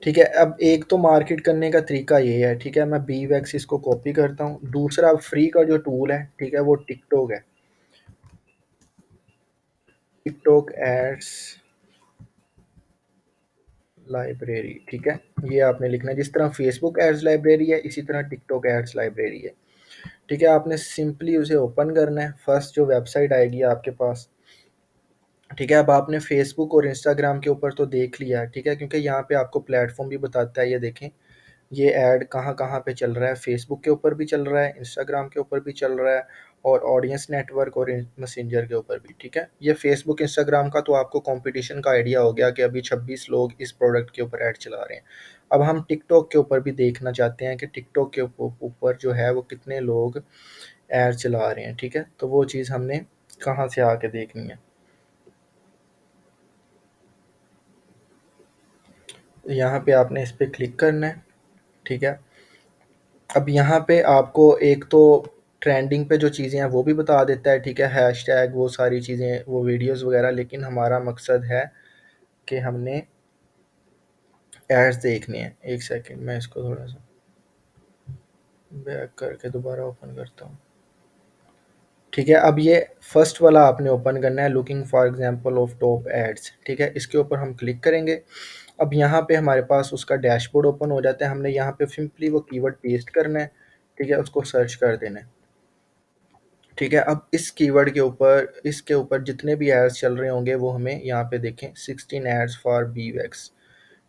ठीक है, अब एक तो मार्केट करने का तरीका ये है। ठीक है, मैं बी वैक्स इसको कॉपी करता हूँ। दूसरा फ्री का जो टूल है, ठीक है, वो टिकटॉक है। TikTok ads library. ठीक है, ये आपने लिखना है, जिस तरह फेसबुक एड्स लाइब्रेरी है इसी तरह टिकटॉक एड्स लाइब्रेरी है। ठीक है, आपने सिंपली उसे ओपन करना है। फर्स्ट जो वेबसाइट आएगी आपके पास। ठीक है, अब आपने फ़ेसबुक और इंस्टाग्राम के ऊपर तो देख लिया है। ठीक है, क्योंकि यहाँ पे आपको प्लेटफ़ॉर्म भी बताता है, ये देखें, ये ऐड कहाँ-कहाँ पे चल रहा है। फ़ेसबुक के ऊपर भी चल रहा है, इंस्टाग्राम के ऊपर भी चल रहा है, और ऑडियंस नेटवर्क और मैसेंजर के ऊपर भी। ठीक है, ये फ़ेसबुक, इंस्टाग्राम का तो आपको कंपटीशन का आइडिया हो गया कि अभी 26 लोग इस प्रोडक्ट के ऊपर ऐड चला रहे हैं। अब हम टिकटॉक के ऊपर भी देखना चाहते हैं कि टिकटॉक के ऊपर जो है वो कितने लोग ऐड चला रहे हैं। ठीक है, तो वो चीज़ हमने कहाँ से आके देखनी है। यहाँ पे आपने इस पे क्लिक करना है। ठीक है, अब यहाँ पे आपको एक तो ट्रेंडिंग पे जो चीज़ें हैं वो भी बता देता है, ठीक है, हैशटैग वो सारी चीज़ें, वो वीडियोस वगैरह। लेकिन हमारा मकसद है कि हमने एड्स देखने हैं। एक सेकंड, मैं इसको थोड़ा सा बैक करके दोबारा ओपन करता हूँ। ठीक है, अब ये फर्स्ट वाला आपने ओपन करना है, looking for example of top ads. ठीक है, इसके ऊपर हम क्लिक करेंगे। अब यहाँ पे हमारे पास उसका डैशबोर्ड ओपन हो जाता है। हमने यहाँ पे सिंपली वो कीवर्ड पेस्ट करना है, ठीक है, उसको सर्च कर देना है। ठीक है, अब इस कीवर्ड के ऊपर, इसके ऊपर जितने भी एड्स चल रहे होंगे वो हमें यहाँ पे देखें, 16 एड्स फॉर बी वैक्स।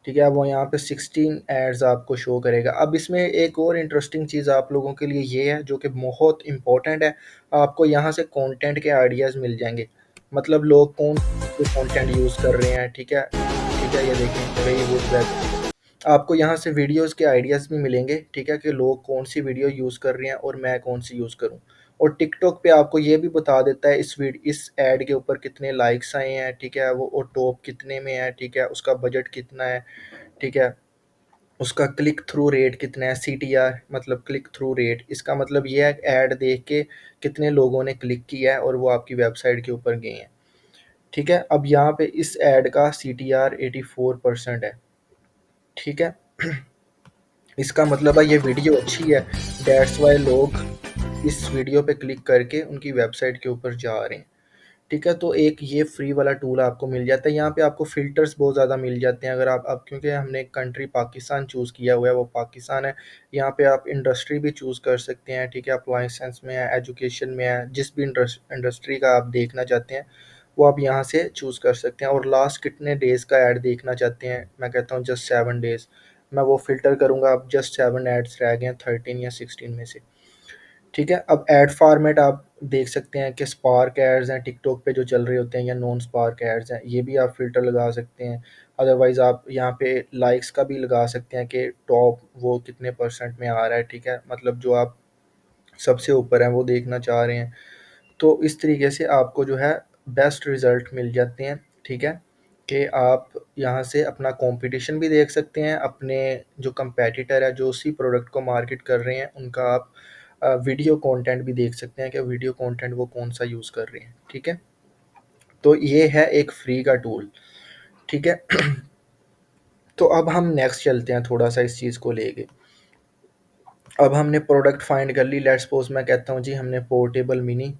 ठीक है, अब वो यहाँ पे 16 एड्स आपको शो करेगा। अब इसमें एक और इंटरेस्टिंग चीज़ आप लोगों के लिए ये है, जो कि बहुत इंपॉर्टेंट है, आपको यहाँ से कंटेंट के आइडियाज़ मिल जाएंगे। मतलब लोग कौन से कंटेंट यूज़ कर रहे हैं। ठीक है, ठीक है, ये देखें, रे वुड वेब। आपको यहाँ से वीडियोज़ के आइडियाज़ भी मिलेंगे, ठीक है, कि लोग कौन सी वीडियो यूज़ कर रहे हैं और मैं कौन सी यूज़ करूँ। और टिकटॉक पे आपको ये भी बता देता है इस ऐड के ऊपर कितने लाइक्स आए हैं, ठीक है, वो और टॉप कितने में है, ठीक है, उसका बजट कितना है, ठीक है, उसका क्लिक थ्रू रेट कितना है, सीटीआर मतलब क्लिक थ्रू रेट। इसका मतलब ये है ऐड देख के कितने लोगों ने क्लिक किया है और वो आपकी वेबसाइट के ऊपर गए हैं। ठीक है, अब यहाँ पे इस ऐड का सीटीआर 84% है। ठीक है, इसका मतलब है ये वीडियो अच्छी है, दैट्स वाई लोग इस वीडियो पे क्लिक करके उनकी वेबसाइट के ऊपर जा रहे हैं। ठीक है, तो एक ये फ्री वाला टूल आपको मिल जाता है। यहाँ पे आपको फ़िल्टर्स बहुत ज़्यादा मिल जाते हैं। अगर आप अब क्योंकि हमने कंट्री पाकिस्तान चूज़ किया हुआ है, वो पाकिस्तान है। यहाँ पे आप इंडस्ट्री भी चूज़ कर सकते हैं, ठीक है, अप्लायंसेस में है, एजुकेशन में है, जिस भी इंडस्ट्री का आप देखना चाहते हैं वो आप यहाँ से चूज़ कर सकते हैं। और लास्ट कितने डेज़ का ऐड देखना चाहते हैं, मैं कहता हूँ जस्ट 7 डेज़। मैं वो फ़िल्टर करूँगा, अब जस्ट 7 एड्स रह गए हैं 13 या 16 में से। ठीक है, अब एड फॉर्मेट आप देख सकते हैं कि स्पार्क एड्स हैं टिकटॉक पे जो चल रहे होते हैं, या नॉन स्पार्क एड्स हैं, ये भी आप फ़िल्टर लगा सकते हैं। अदरवाइज़ आप यहाँ पे लाइक्स का भी लगा सकते हैं कि टॉप वो कितने परसेंट में आ रहा है। ठीक है, मतलब जो आप सबसे ऊपर हैं वो देखना चाह रहे हैं। तो इस तरीके से आपको जो है बेस्ट रिज़ल्ट मिल जाते हैं। ठीक है, कि आप यहाँ से अपना कंपटीशन भी देख सकते हैं, अपने जो कंपेटिटर है जो उसी प्रोडक्ट को मार्केट कर रहे हैं उनका आप वीडियो कंटेंट भी देख सकते हैं कि वीडियो कंटेंट वो कौन सा यूज़ कर रहे हैं। ठीक है, तो ये है एक फ्री का टूल। ठीक है, तो अब हम नेक्स्ट चलते हैं थोड़ा सा इस चीज़ को लेके। अब हमने प्रोडक्ट फाइंड कर ली, लेट्स सपोज मैं कहता हूँ जी हमने पोर्टेबल मिनी,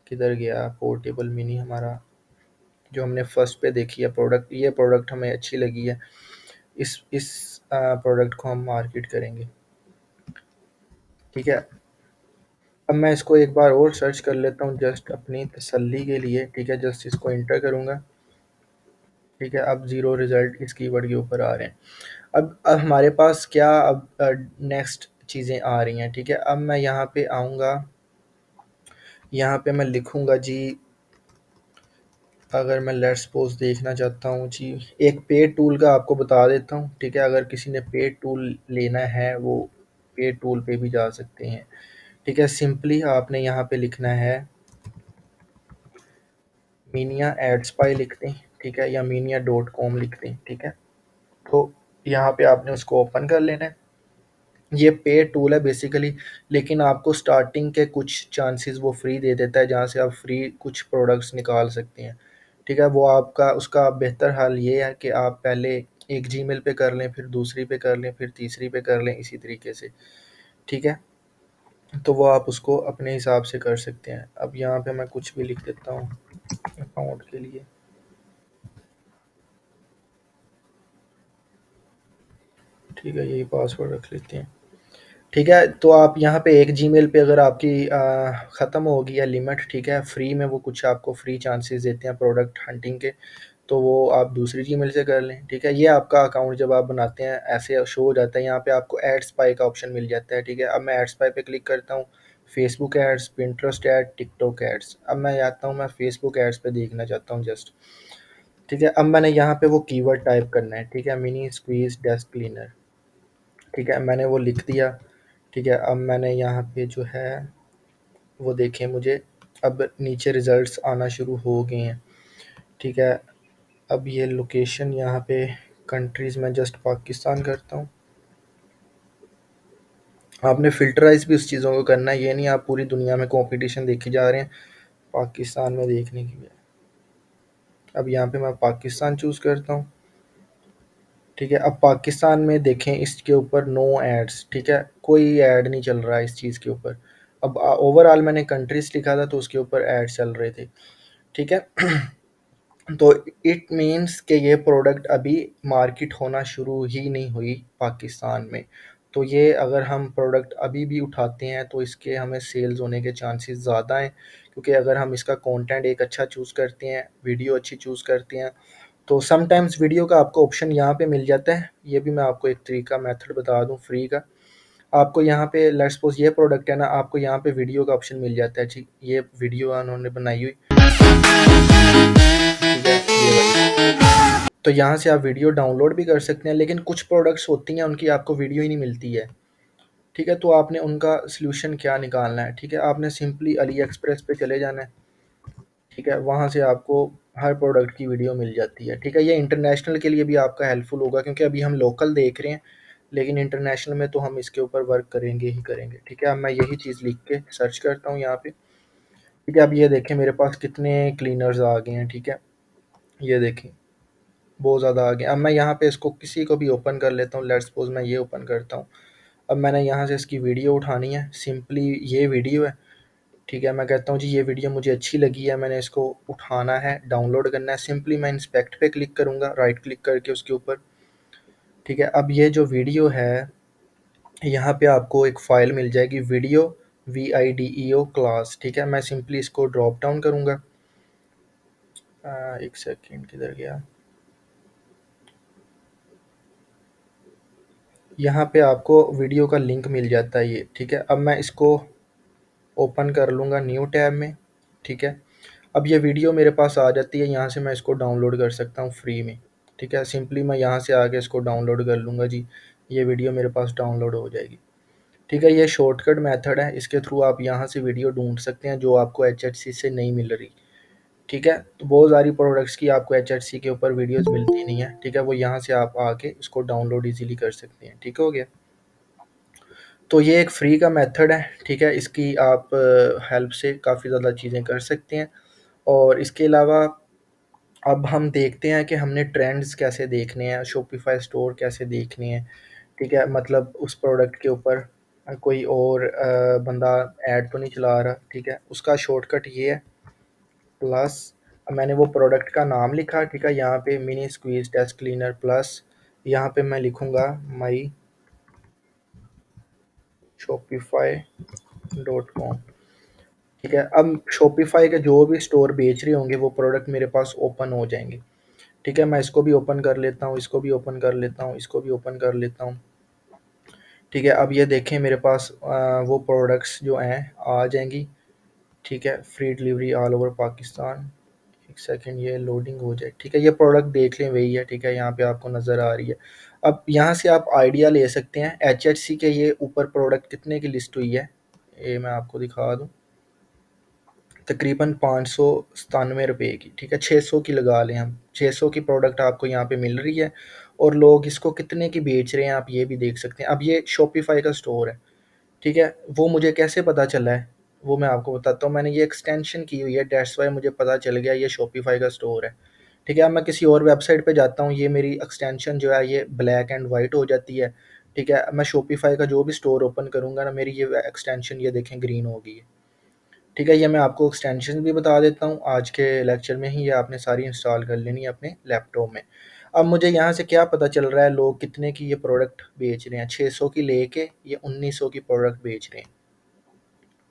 किधर गया पोर्टेबल मिनी हमारा, जो हमने फर्स्ट पे देखी है प्रोडक्ट, ये प्रोडक्ट हमें अच्छी लगी है, इस प्रोडक्ट को हम मार्केट करेंगे। ठीक है, अब मैं इसको एक बार और सर्च कर लेता हूँ जस्ट अपनी तसल्ली के लिए। ठीक है, जस्ट इसको इंटर करूँगा। ठीक है, अब ज़ीरो रिज़ल्ट इस कीवर्ड के ऊपर आ रहे हैं। अब हमारे पास क्या, अब नेक्स्ट चीज़ें आ रही हैं। ठीक है, अब मैं यहाँ पे आऊँगा, यहाँ पे मैं लिखूँगा जी, अगर मैं लेट्स सपोज देखना चाहता हूँ जी, एक पेड टूल का आपको बता देता हूँ। ठीक है, अगर किसी ने पेड टूल लेना है वो पेड टूल पे भी जा सकते हैं। ठीक है, सिंपली आपने यहाँ पे लिखना है मीनिया एड स्पाई लिख दें, ठीक है, या मीनिया.com लिख दें। ठीक है, तो यहाँ पे आपने उसको ओपन कर लेना है। ये पेड टूल है बेसिकली, लेकिन आपको स्टार्टिंग के कुछ चांसेस वो फ्री दे देता है, जहाँ से आप फ्री कुछ प्रोडक्ट्स निकाल सकते हैं। ठीक है, वो आपका उसका बेहतर हाल ये है कि आप पहले एक जीमेल पे कर लें, फिर दूसरी पे कर लें, फिर तीसरी पे कर लें, इसी तरीके से। ठीक है, तो वो आप उसको अपने हिसाब से कर सकते हैं। अब यहाँ पे मैं कुछ भी लिख देता हूँ अकाउंट के लिए। ठीक है, यही पासवर्ड रख लेते हैं। ठीक है, तो आप यहाँ पे एक जीमेल पे अगर आपकी ख़त्म होगी या लिमिट, ठीक है, फ्री में वो कुछ आपको फ्री चांसेस देते हैं प्रोडक्ट हंटिंग के, तो वो आप दूसरी जीमेल से कर लें। ठीक है, ये आपका अकाउंट जब आप बनाते हैं ऐसे शो हो जाता है। यहाँ पे आपको एड स्पाई का ऑप्शन मिल जाता है। ठीक है, अब मैं एड स्पाई पे क्लिक करता हूँ, Facebook ads, Pinterest ad, TikTok ads. अब मैं आता हूँ, मैं फेसबुक एड्स पे देखना चाहता हूँ जस्ट। ठीक है, अब मैंने यहाँ पे वो कीवर्ड टाइप करना है। ठीक है, मिनी स्क्वीज डेस्क क्लीनर। ठीक है, मैंने वो लिख दिया। ठीक है, अब मैंने यहाँ पे जो है वो देखें, मुझे अब नीचे रिज़ल्ट्स आना शुरू हो गए हैं। ठीक है, अब ये लोकेशन यहाँ पे कंट्रीज़ में जस्ट पाकिस्तान करता हूँ। आपने फ़िल्टराइज़ भी उस चीज़ों को करना है, ये नहीं आप पूरी दुनिया में कॉम्पिटिशन देखे जा रहे हैं, पाकिस्तान में देखने की बजाय। अब यहाँ पे मैं पाकिस्तान चूज़ करता हूँ, ठीक है? अब पाकिस्तान में देखें इसके ऊपर नो एड्स, ठीक है? कोई ऐड नहीं चल रहा है इस चीज़ के ऊपर। अब ओवरऑल मैंने कंट्रीज़ लिखा था तो उसके ऊपर एड्स चल रहे थे, ठीक है? तो इट मीन्स कि ये प्रोडक्ट अभी मार्केट होना शुरू ही नहीं हुई पाकिस्तान में। तो ये अगर हम प्रोडक्ट अभी भी उठाते हैं तो इसके हमें सेल्स होने के चांसेस ज़्यादा हैं, क्योंकि अगर हम इसका कंटेंट एक अच्छा चूज़ करते हैं, वीडियो अच्छी चूज़ करते हैं, तो समटाइम्स वीडियो का आपको ऑप्शन यहाँ पे मिल जाता है। ये भी मैं आपको एक तरीका मेथड बता दूँ फ्री का। आपको यहाँ पे लेट्स सपोज़ ये प्रोडक्ट है ना, आपको यहाँ पे वीडियो का ऑप्शन मिल जाता है जी, ये वीडियो उन्होंने बनाई हुई, ठीक है? ये वाली। तो यहाँ से आप वीडियो डाउनलोड भी कर सकते हैं, लेकिन कुछ प्रोडक्ट्स होती हैं उनकी आपको वीडियो ही नहीं मिलती है, ठीक है? तो आपने उनका सॉल्यूशन क्या निकालना है, ठीक है? आपने सिंपली अली एक्सप्रेस पे चले जाना है, ठीक है? वहाँ से आपको हर प्रोडक्ट की वीडियो मिल जाती है, ठीक है? ये इंटरनेशनल के लिए भी आपका हेल्पफुल होगा, क्योंकि अभी हम लोकल देख रहे हैं, लेकिन इंटरनेशनल में तो हम इसके ऊपर वर्क करेंगे ही करेंगे, ठीक है? अब मैं यही चीज़ लिख के सर्च करता हूँ यहाँ पे, ठीक है? अब ये देखें मेरे पास कितने क्लीनर्स आ गए हैं, ठीक है? ये देखें, बहुत ज़्यादा आ गया। अब मैं यहाँ पे इसको किसी को भी ओपन कर लेता हूँ, लेट्स सपोज़ मैं ये ओपन करता हूँ। अब मैंने यहाँ से इसकी वीडियो उठानी है, सिंपली ये वीडियो है, ठीक है? मैं कहता हूँ जी ये वीडियो मुझे अच्छी लगी है, मैंने इसको उठाना है, डाउनलोड करना है, सिंपली मैं इंस्पेक्ट पे क्लिक करूँगा, राइट क्लिक करके उसके ऊपर, ठीक है? अब ये जो वीडियो है, यहाँ पे आपको एक फ़ाइल मिल जाएगी वीडियो VIDEO क्लास, ठीक है? मैं सिंपली इसको ड्रॉप डाउन करूँगा। एक सेकंड किधर गया? यहाँ पे आपको वीडियो का लिंक मिल जाता है ये, ठीक है? अब मैं इसको ओपन कर लूँगा न्यू टैब में, ठीक है? अब ये वीडियो मेरे पास आ जाती है, यहाँ से मैं इसको डाउनलोड कर सकता हूँ फ्री में, ठीक है? सिंपली मैं यहाँ से आके इसको डाउनलोड कर लूँगा जी, ये वीडियो मेरे पास डाउनलोड हो जाएगी, ठीक है? ये शॉर्टकट मेथड है, इसके थ्रू आप यहाँ से वीडियो ढूँढ सकते हैं जो आपको HHC से नहीं मिल रही, ठीक है? तो बहुत सारी प्रोडक्ट्स की आपको HHC के ऊपर वीडियोज़ मिलती नहीं है, ठीक है? वो यहाँ से आप आके इसको डाउनलोड ईज़िली कर सकते हैं, ठीक हो गया? तो ये एक फ्री का मेथड है, ठीक है? इसकी आप हेल्प से काफ़ी ज़्यादा चीज़ें कर सकते हैं, और इसके अलावा अब हम देखते हैं कि हमने ट्रेंड्स कैसे देखने हैं, शॉपिफ़ाई स्टोर कैसे देखने हैं, ठीक है? मतलब उस प्रोडक्ट के ऊपर कोई और बंदा ऐड तो नहीं चला रहा, ठीक है? उसका शॉर्टकट ये है, प्लस मैंने वो प्रोडक्ट का नाम लिखा, ठीक है? यहाँ पे mini squeeze desk cleaner plus यहाँ पे मैं लिखूँगा माई शॉपिफ़ाई डॉट कॉम, ठीक है? अब शॉपिफ़ाई के जो भी स्टोर बेच रहे होंगे वो प्रोडक्ट मेरे पास ओपन हो जाएँगे, ठीक है? मैं इसको भी ओपन कर लेता हूँ, इसको भी ओपन कर लेता हूँ, इसको भी ओपन कर लेता हूँ, ठीक है? अब ये देखें मेरे पास वो प्रोडक्ट्स जो हैं आ जाएँगी, ठीक है? Free delivery all over Pakistan. एक सेकंड ये लोडिंग हो जाए, ठीक है? ये प्रोडक्ट देख लें वही है, ठीक है? यहाँ पे आपको नज़र आ रही है। अब यहाँ से आप आइडिया ले सकते हैं HHC के ये ऊपर प्रोडक्ट कितने की लिस्ट हुई है, ये मैं आपको दिखा दूँ। तकरीबन ₹597 की, ठीक है? 600 की लगा लें हम, 600 की प्रोडक्ट आपको यहाँ पे मिल रही है, और लोग इसको कितने की बेच रहे हैं आप ये भी देख सकते हैं। अब ये शॉपिफ़ाई का स्टोर है, ठीक है? वो मुझे कैसे पता चला है, वो मैं आपको बताता हूँ। मैंने ये एक्सटेंशन की हुई है, दैट्स व्हाई मुझे पता चल गया ये शॉपिफ़ाई का स्टोर है, ठीक है? अब मैं किसी और वेबसाइट पे जाता हूँ, ये मेरी एक्सटेंशन जो है ये ब्लैक एंड वाइट हो जाती है, ठीक है? मैं शॉपिफ़ाई का जो भी स्टोर ओपन करूँगा ना, मेरी ये एक्सटेंशन ये देखें ग्रीन हो गई है, ठीक है? ये मैं आपको एक्सटेंशन भी बता देता हूँ, आज के लेक्चर में ही ये आपने सारी इंस्टॉल कर लेनी है अपने लैपटॉप में। अब मुझे यहाँ से क्या पता चल रहा है लोग कितने की ये प्रोडक्ट बेच रहे हैं, 600 की लेके ये 1900 की प्रोडक्ट बेच रहे हैं,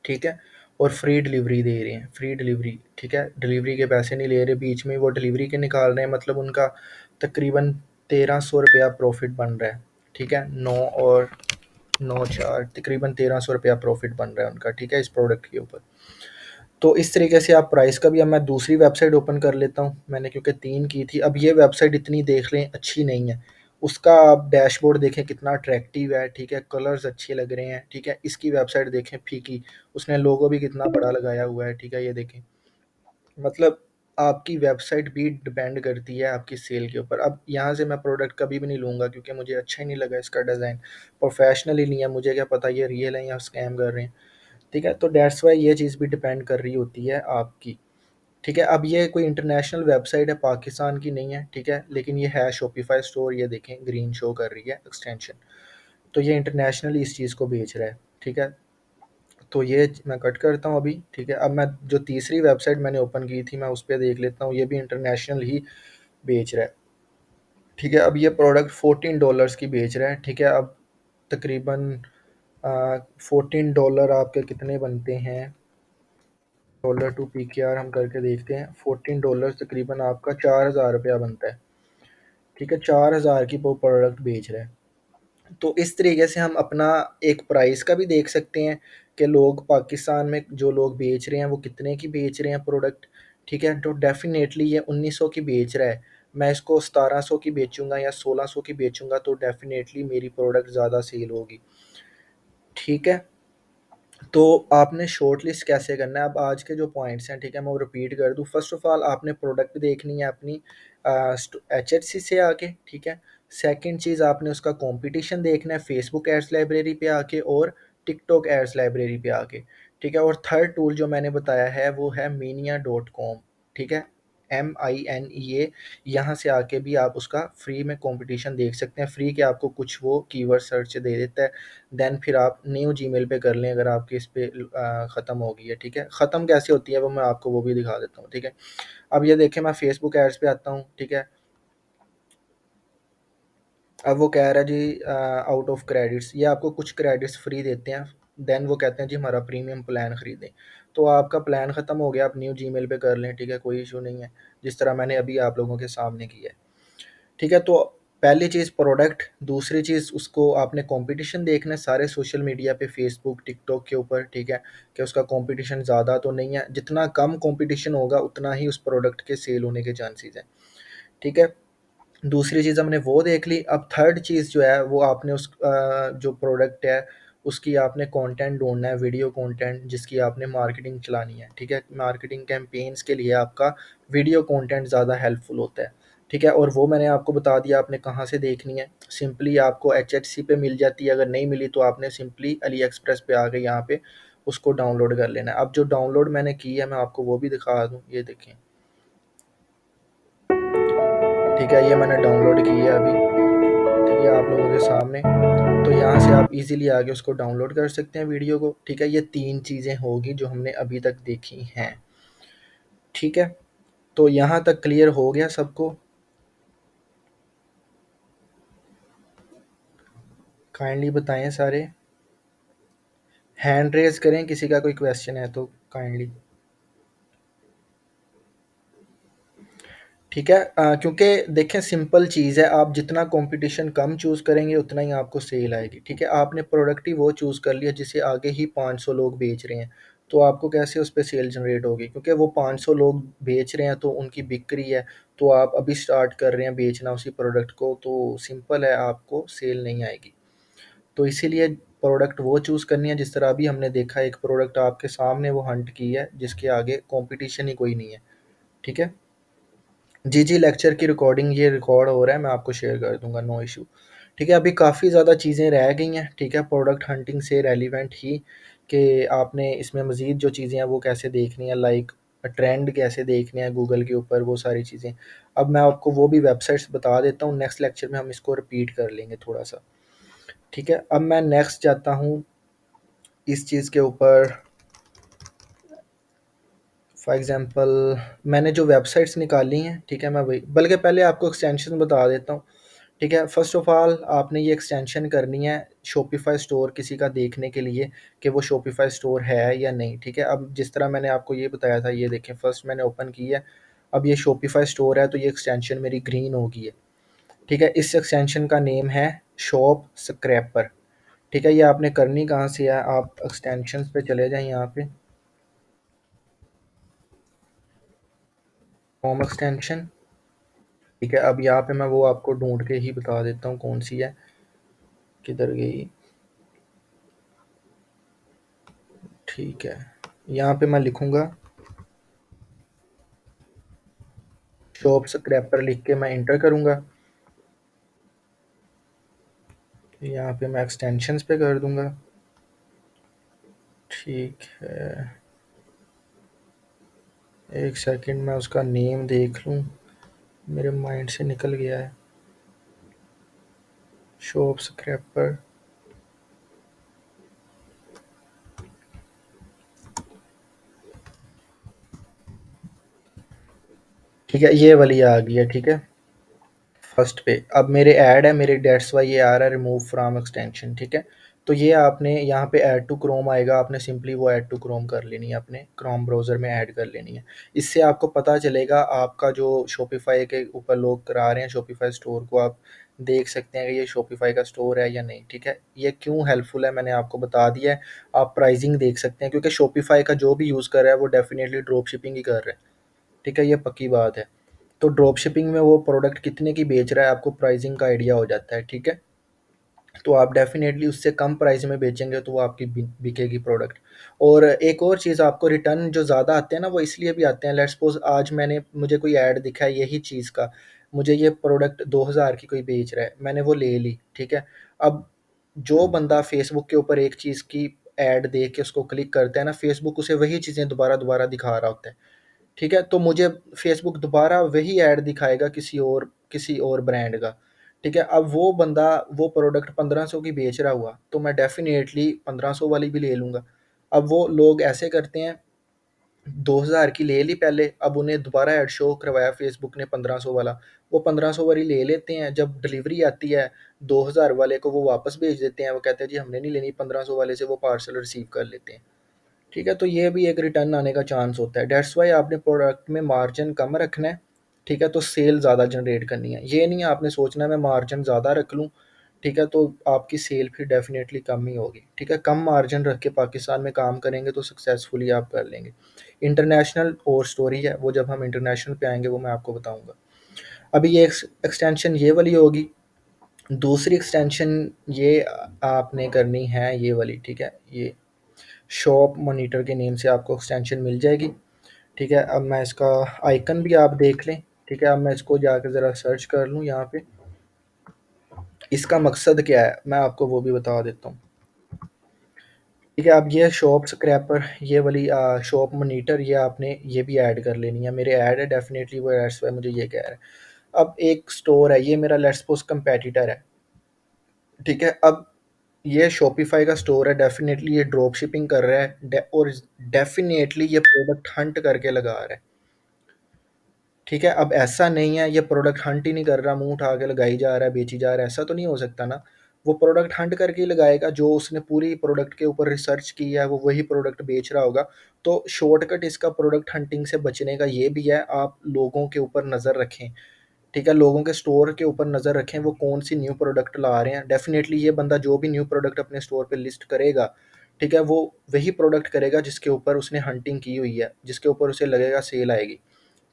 ठीक है? और फ्री डिलीवरी दे रहे हैं, फ्री डिलीवरी, ठीक है? डिलीवरी के पैसे नहीं ले रहे, बीच में वो डिलीवरी के निकाल रहे हैं, मतलब उनका तकरीबन 1300 रुपया प्रॉफ़िट बन रहा है, ठीक है? 9 और 9 4 तकरीबन 1300 रुपया प्रॉफ़िट बन रहा है उनका, ठीक है? इस प्रोडक्ट के ऊपर। तो इस तरीके से आप प्राइस का भी, अब मैं दूसरी वेबसाइट ओपन कर लेता हूँ, मैंने क्योंकि 3 की थी। अब ये वेबसाइट इतनी देख लें अच्छी नहीं है, उसका आप डैशबोर्ड देखें कितना अट्रैक्टिव है, ठीक है? कलर्स अच्छे लग रहे हैं, ठीक है? इसकी वेबसाइट देखें फीकी, उसने लोगो भी कितना बड़ा लगाया हुआ है, ठीक है? ये देखें, मतलब आपकी वेबसाइट भी डिपेंड करती है आपकी सेल के ऊपर। अब यहाँ से मैं प्रोडक्ट कभी भी नहीं लूँगा क्योंकि मुझे अच्छा ही नहीं लगा इसका डिज़ाइन, प्रोफेशनल ही नहीं है, मुझे क्या पता ये रियल है या स्कैम कर रहे हैं, ठीक है? तो दैट्स व्हाई ये चीज़ भी डिपेंड कर रही होती है आपकी, ठीक है? अब ये कोई इंटरनेशनल वेबसाइट है, पाकिस्तान की नहीं है, ठीक है? लेकिन ये है शॉपिफ़ाई स्टोर, ये देखें ग्रीन शो कर रही है एक्सटेंशन, तो ये इंटरनेशनली इस चीज़ को बेच रहा है, ठीक है? तो ये मैं कट करता हूँ अभी, ठीक है? अब मैं जो तीसरी वेबसाइट मैंने ओपन की थी मैं उस पे देख लेता हूँ, ये भी इंटरनेशनल ही बेच रहा है, ठीक है? अब ये प्रोडक्ट $14 की बेच रहा है, ठीक है? अब तकरीबन $14 आपके कितने बनते हैं, डॉलर टू पी के आर हम करके देखते हैं, $14 तकरीबन आपका 4,000 रुपया बनता है, ठीक है? 4,000 की वो प्रोडक्ट बेच रहा है। तो इस तरीके से हम अपना एक प्राइस का भी देख सकते हैं कि लोग पाकिस्तान में जो लोग बेच रहे हैं वो कितने की बेच रहे हैं प्रोडक्ट, ठीक है? तो डेफिनेटली ये 1900 की बेच रहा है, मैं इसको 1700 की बेचूंगा या 1600 की बेचूंगा तो डेफिनेटली मेरी प्रोडक्ट ज़्यादा सेल होगी, ठीक है? तो आपने शॉर्ट लिस्ट कैसे करना है, अब आज के जो पॉइंट्स हैं, ठीक है, मैं वो रिपीट कर दूँ। फर्स्ट ऑफ ऑल आपने प्रोडक्ट देखनी है अपनी एच एच सी से आके, ठीक है? सेकंड चीज़ आपने उसका कंपटीशन देखना है फेसबुक एड्स लाइब्रेरी पे आके और टिकटॉक एड्स लाइब्रेरी पे आके, ठीक है? और थर्ड टूल जो मैंने बताया है वो है मीनिया.com, ठीक है? MINEA, यहाँ से आके भी आप उसका फ्री में कंपटीशन देख सकते हैं, फ्री के आपको कुछ वो कीवर्ड सर्च दे देता है, देन फिर आप न्यू जीमेल पे कर लें अगर आपकी इस पे ख़त्म हो गई है, ठीक है? ख़त्म कैसे होती है वो मैं आपको वो भी दिखा देता हूँ, ठीक है? अब ये देखें मैं फेसबुक एड्स पे आता हूँ, ठीक है? अब वो कह रहा है जी आउट ऑफ क्रेडिट्स, ये आपको कुछ क्रेडिट्स फ्री देते हैं, देन वो कहते हैं जी हमारा प्रीमियम प्लान ख़रीदें, तो आपका प्लान ख़त्म हो गया, आप न्यू जीमेल पे कर लें, ठीक है? कोई इशू नहीं है, जिस तरह मैंने अभी आप लोगों के सामने किया है, ठीक है? तो पहली चीज़ प्रोडक्ट, दूसरी चीज़ उसको आपने कंपटीशन देखना है सारे सोशल मीडिया पे, फेसबुक, टिकटॉक के ऊपर, ठीक है? कि उसका कंपटीशन ज़्यादा तो नहीं है, जितना कम कंपटीशन होगा उतना ही उस प्रोडक्ट के सेल होने के चांसेस हैं, ठीक है? दूसरी चीज़ हमने वो देख ली, अब थर्ड चीज़ जो है वो आपने उस जो प्रोडक्ट है उसकी आपने कंटेंट ढूँढना है, वीडियो कंटेंट जिसकी आपने मार्केटिंग चलानी है, ठीक है? मार्केटिंग कैंपेन्स के लिए आपका वीडियो कंटेंट ज़्यादा हेल्पफुल होता है, ठीक है? और वो मैंने आपको बता दिया आपने कहाँ से देखनी है, सिंपली आपको एचएचसी पे मिल जाती है, अगर नहीं मिली तो आपने सिंपली अली एक्सप्रेस पे आके यहाँ पे उसको डाउनलोड कर लेना है। अब जो डाउनलोड मैंने की है मैं आपको वो भी दिखा दूँ, ये देखें, ठीक है? ये मैंने डाउनलोड की है अभी, ठीक है, आप लोगों के सामने। तो यहाँ से आप इजीली आगे उसको डाउनलोड कर सकते हैं वीडियो को, ठीक है? ये 3 चीज़ें होगी जो हमने अभी तक देखी हैं, ठीक है? तो यहाँ तक क्लियर हो गया सबको? काइंडली बताएं सारे, हैंड रेज़ करें किसी का कोई क्वेश्चन है तो काइंडली, ठीक है? क्योंकि देखें सिंपल चीज़ है, आप जितना कंपटीशन कम चूज़ करेंगे उतना ही आपको सेल आएगी, ठीक है? आपने प्रोडक्ट ही वो चूज़ कर लिया जिसे आगे ही 500 लोग बेच रहे हैं, तो आपको कैसे उस पे सेल जनरेट होगी? क्योंकि वो 500 लोग बेच रहे हैं तो उनकी बिक्री है, तो आप अभी स्टार्ट कर रहे हैं बेचना उसी प्रोडक्ट को, तो सिंपल है आपको सेल नहीं आएगी। तो इसीलिए प्रोडक्ट वो चूज़ करनी है जिस तरह अभी हमने देखा एक प्रोडक्ट आपके सामने वो हंट की है जिसके आगे कॉम्पिटिशन ही कोई नहीं है, ठीक है? जी, जी, लेक्चर की रिकॉर्डिंग ये रिकॉर्ड हो रहा है, मैं आपको शेयर कर दूँगा, नो इश्यू। ठीक है, अभी काफ़ी ज़्यादा चीज़ें रह गई हैं, ठीक है, प्रोडक्ट हंटिंग से रेलेवेंट ही, कि आपने इसमें मज़ीद जो चीज़ें हैं वो कैसे देखनी है, लाइक ट्रेंड कैसे देखने हैं गूगल के ऊपर, वो सारी चीज़ें। अब मैं आपको वो भी वेबसाइट्स बता देता हूँ, नेक्स्ट लेक्चर में हम इसको रिपीट कर लेंगे थोड़ा-सा, ठीक है? अब मैं नेक्स्ट जाता हूँ इस चीज़ के ऊपर, फॉर एग्ज़ाम्पल मैंने जो वेबसाइट्स निकाली हैं, ठीक है, मैं वही, बल्कि पहले आपको एक्सटेंशन बता देता हूँ। ठीक है, फ़र्स्ट ऑफ़ ऑल आपने ये एक्सटेंशन करनी है शॉपिफ़ाई स्टोर किसी का देखने के लिए कि वो शॉपिफ़ाई स्टोर है या नहीं, ठीक है? अब जिस तरह मैंने आपको ये बताया था, ये देखें फ़र्स्ट मैंने ओपन की है, अब ये शॉपिफ़ाई स्टोर है तो ये एक्सटेंशन मेरी ग्रीन हो गई है, ठीक है? इस एक्सटेंशन का नेम है शॉप स्क्रैपर, ठीक है? ये आपने करनी कहाँ से है, आप एक्सटेंशंस पे चले जाएँ यहाँ पे, होम एक्सटेंशन, ठीक है? अब यहाँ पे मैं वो आपको ढूँढ के ही बता देता हूँ कौन-सी है, किधर गई? ठीक है, यहाँ पे मैं लिखूँगा शॉप स्क्रैपर लिख के मैं इंटर करूँगा। यहाँ पे मैं एक्सटेंशंस पे कर दूँगा। ठीक है, एक सेकंड मैं उसका नेम देख लूँ, मेरे माइंड से निकल गया है। शॉप स्क्रैपर, ठीक है, ये वाली आ गई है, ठीक है। फर्स्ट पे अब मेरे ऐड है, मेरे डेट्स वाई ये आ रहा है रिमूव फ्रॉम एक्सटेंशन, ठीक है। तो ये आपने यहाँ पे ऐड टू क्रोम आएगा, आपने सिंपली वो ऐड टू क्रोम कर लेनी है, अपने क्रोम ब्राउज़र में ऐड कर लेनी है। इससे आपको पता चलेगा आपका जो शॉपिफ़ाई के ऊपर लोग करा रहे हैं शॉपिफ़ाई स्टोर को, आप देख सकते हैं कि ये शॉपिफ़ाई का स्टोर है या नहीं, ठीक है। ये क्यों हेल्पफुल है मैंने आपको बता दिया है। आप प्राइसिंग देख सकते हैं, क्योंकि शॉपिफ़ाई का जो भी यूज़ कर रहा है वो डेफ़िनेटली ड्रॉप शिपिंग ही कर रहा है, ठीक है, ये पक्की बात है। तो ड्रॉप शिपिंग में वो प्रोडक्ट कितने की बेच रहा है आपको प्राइसिंग का आइडिया हो जाता है, ठीक है। तो आप डेफ़िनेटली उससे कम प्राइस में बेचेंगे तो वो आपकी बिकेगी प्रोडक्ट। और एक और चीज़, आपको रिटर्न जो ज़्यादा आते हैं ना वो इसलिए भी आते हैं, लेट्स सपोज़ आज मुझे कोई ऐड दिखा है यही चीज़ का, मुझे ये प्रोडक्ट 2000 की कोई बेच रहा है, मैंने वो ले ली, ठीक है। अब जो बंदा फेसबुक के ऊपर एक चीज़ की ऐड देख के उसको क्लिक करता है ना, फेसबुक उसे वही चीज़ें दोबारा दोबारा दिखा रहा होता है, ठीक है। तो मुझे फेसबुक दोबारा वही ऐड दिखाएगा किसी और ब्रांड का, ठीक है। अब वो बंदा वो प्रोडक्ट 1500 की बेच रहा हुआ तो मैं डेफिनेटली 1500 वाली भी ले लूँगा। अब वो लोग ऐसे करते हैं, 2000 की ले ली पहले, अब उन्हें दोबारा ऐड शो करवाया फेसबुक ने 1500 वाला, वो 1500 वाली ले लेते हैं, जब डिलीवरी आती है 2000 वाले को वो वापस भेज देते हैं, वो कहते हैं जी हमने नहीं लेनी, 1500 वाले से वो पार्सल रिसीव कर लेते हैं, ठीक है। तो ये भी एक रिटर्न आने का चांस होता है, डेट्स वाई आपने प्रोडक्ट में मार्जिन कम रखना है, ठीक है। तो सेल ज़्यादा जनरेट करनी है, ये नहीं है आपने सोचना है मैं मार्जिन ज़्यादा रख लूँ, ठीक है, तो आपकी सेल फिर डेफिनेटली कम ही होगी, ठीक है। कम मार्जिन रख के पाकिस्तान में काम करेंगे तो सक्सेसफुली आप कर लेंगे। इंटरनेशनल और स्टोरी है, वो जब हम इंटरनेशनल पे आएंगे वो मैं आपको बताऊंगा। अभी ये एक्सटेंशन ये वाली होगी। दूसरी एक्सटेंशन ये आपने करनी है ये वाली, ठीक है। ये शॉप मॉनिटर के नेम से आपको एक्सटेंशन मिल जाएगी, ठीक है। अब मैं इसका आइकन भी आप देख लें, ठीक है। अब मैं इसको जाकर ज़रा सर्च कर लूँ यहाँ पे, इसका मकसद क्या है मैं आपको वो भी बता देता हूँ, ठीक है। अब ये शॉप स्क्रैपर ये वाली शॉप मॉनिटर ये आपने ये भी ऐड कर लेनी है, मेरे ऐड है डेफिनेटली वो एड्स पे मुझे ये कह रहा है। अब एक स्टोर है, ये मेरा लेट्स सपोज कंपेटिटर है, ठीक है। अब ये शॉपिफाई का स्टोर है, डेफिनेटली ये ड्रॉप शिपिंग कर रहा है, और डेफिनेटली ये प्रोडक्ट हंट करके लगा रहा है, ठीक है। अब ऐसा नहीं है ये प्रोडक्ट हंट ही नहीं कर रहा, मुंह उठा के लगाई जा रहा है बेची जा रहा है, ऐसा तो नहीं हो सकता ना। वो प्रोडक्ट हंट करके ही लगाएगा, जो उसने पूरी प्रोडक्ट के ऊपर रिसर्च की है वो वही प्रोडक्ट बेच रहा होगा। तो शॉर्टकट इसका प्रोडक्ट हंटिंग से बचने का ये भी है, आप लोगों के ऊपर नज़र रखें, ठीक है। लोगों के स्टोर के ऊपर नज़र रखें, वो कौन सी न्यू प्रोडक्ट ला रहे हैं, डेफिनेटली ये बंदा जो भी न्यू प्रोडक्ट अपने स्टोर पे लिस्ट करेगा, ठीक है, वो वही प्रोडक्ट करेगा जिसके ऊपर उसने हंटिंग की हुई है, जिसके ऊपर उसे लगेगा सेल आएगी।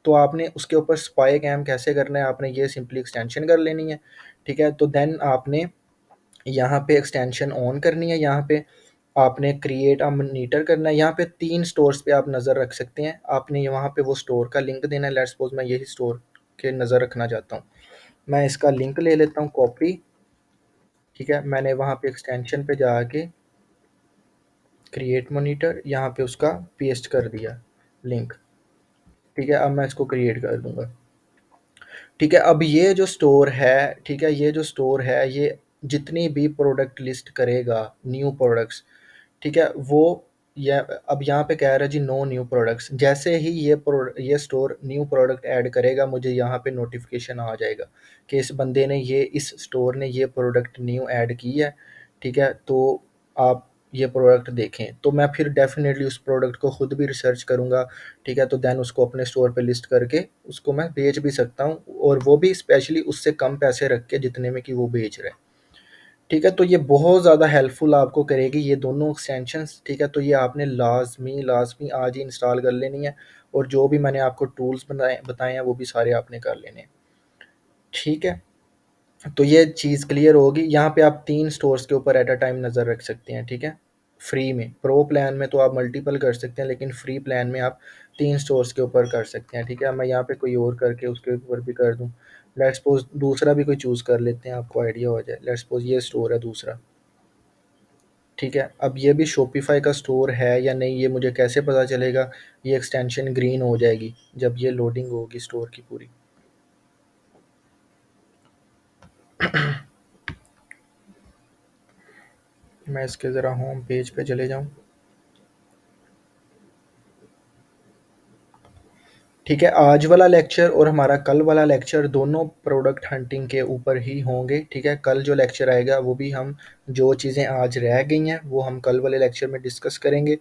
तो आपने उसके ऊपर स्पाई कैम कैसे करना है, आपने ये सिंपली एक्सटेंशन कर लेनी है, ठीक है। तो देन आपने यहाँ पे एक्सटेंशन ऑन करनी है, यहाँ पे आपने क्रिएट अ मॉनिटर करना है, यहाँ पे 3 स्टोर्स पे आप नज़र रख सकते हैं, आपने वहाँ पे वो स्टोर का लिंक देना है। लेट्स सपोज मैं यही स्टोर के नज़र रखना चाहता हूँ, मैं इसका लिंक ले लेता हूँ कॉपी, ठीक है। मैंने वहाँ पे एक्सटेंशन पे जाके क्रिएट मॉनिटर यहाँ पे उसका पेस्ट कर दिया लिंक, ठीक है। अब मैं इसको क्रिएट कर दूंगा, ठीक है। अब ये जो स्टोर है, ठीक है, ये जो स्टोर है ये जितनी भी प्रोडक्ट लिस्ट करेगा न्यू प्रोडक्ट्स, ठीक है, वो ये अब यहाँ पे कह रहा है जी नो न्यू प्रोडक्ट्स, जैसे ही ये स्टोर न्यू प्रोडक्ट ऐड करेगा मुझे यहाँ पे नोटिफिकेशन आ जाएगा कि इस बंदे ने इस स्टोर ने ये प्रोडक्ट न्यू ऐड की है, ठीक है। तो आप ये प्रोडक्ट देखें, तो मैं फिर डेफिनेटली उस प्रोडक्ट को खुद भी रिसर्च करूँगा, ठीक है। तो देन उसको अपने स्टोर पे लिस्ट करके उसको मैं बेच भी सकता हूँ, और वो भी स्पेशली उससे कम पैसे रख के जितने में कि वो बेच रहे हैं, ठीक है। तो ये बहुत ज़्यादा हेल्पफुल आपको करेगी ये दोनों एक्सटेंशंस, ठीक है। तो ये आपने लाजमी लाजमी आज ही इंस्टॉल कर लेनी है, और जो भी मैंने आपको टूल्स बताए बताए हैं वो भी सारे आपने कर लेने हैं, ठीक है। तो ये चीज़ क्लियर होगी, यहाँ पे आप 3 स्टोर्स के ऊपर एट अ टाइम नज़र रख सकते हैं, ठीक है। फ्री में। प्रो प्लान में तो आप मल्टीपल कर सकते हैं, लेकिन फ्री प्लान में आप 3 स्टोर्स के ऊपर कर सकते हैं, ठीक है। अब मैं यहाँ पे कोई और करके उसके ऊपर भी कर दूँ। लेट्स सपोज़ दूसरा भी कोई चूज़ कर लेते हैं, आपको आइडिया हो जाए। लेट्स सपोज़ ये स्टोर है दूसरा, ठीक है। अब ये भी शॉपिफ़ाई का स्टोर है या नहीं, ये मुझे कैसे पता चलेगा? ये एक्सटेंशन ग्रीन हो जाएगी जब ये लोडिंग होगी स्टोर की पूरी। मैं इसके ज़रा होम पेज पे चले जाऊँ। ठीक है, आज वाला लेक्चर और हमारा कल वाला लेक्चर दोनों प्रोडक्ट हंटिंग के ऊपर ही होंगे, ठीक है। कल जो लेक्चर आएगा वो भी हम जो चीज़ें आज रह गई हैं वो हम कल वाले लेक्चर में डिस्कस करेंगे,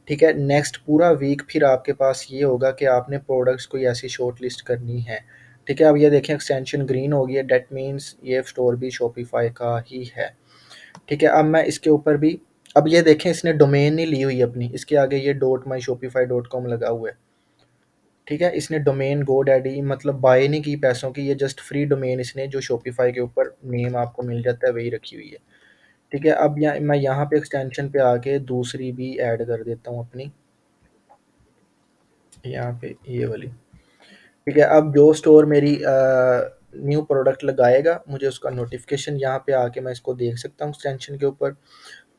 ठीक है। नेक्स्ट पूरा वीक फिर आपके पास ये होगा कि आपने प्रोडक्ट्स कोई ऐसी शॉर्ट लिस्ट करनी है, ठीक है। अब ये देखें एक्सटेंशन ग्रीन हो गई है, डेट मीन्स ये स्टोर भी शॉपिफाई का ही है, ठीक है। अब मैं इसके ऊपर भी, अब ये देखें इसने डोमेन नहीं ली हुई अपनी, इसके आगे ये .myshopify.com लगा हुआ है, ठीक है। इसने डोमेन गोडैडी मतलब बाय नहीं की पैसों की, ये जस्ट फ्री डोमेन इसने जो शॉपिफाई के ऊपर नेम आपको मिल जाता है वही रखी हुई है, ठीक है। अब मैं यहाँ पे एक्सटेंशन पे आके दूसरी भी ऐड कर देता हूँ अपनी, यहाँ पे ये वाली, ठीक है। अब जो स्टोर मेरी न्यू प्रोडक्ट लगाएगा मुझे उसका नोटिफिकेशन यहाँ पे आके मैं इसको देख सकता हूँ एक्सटेंशन के ऊपर,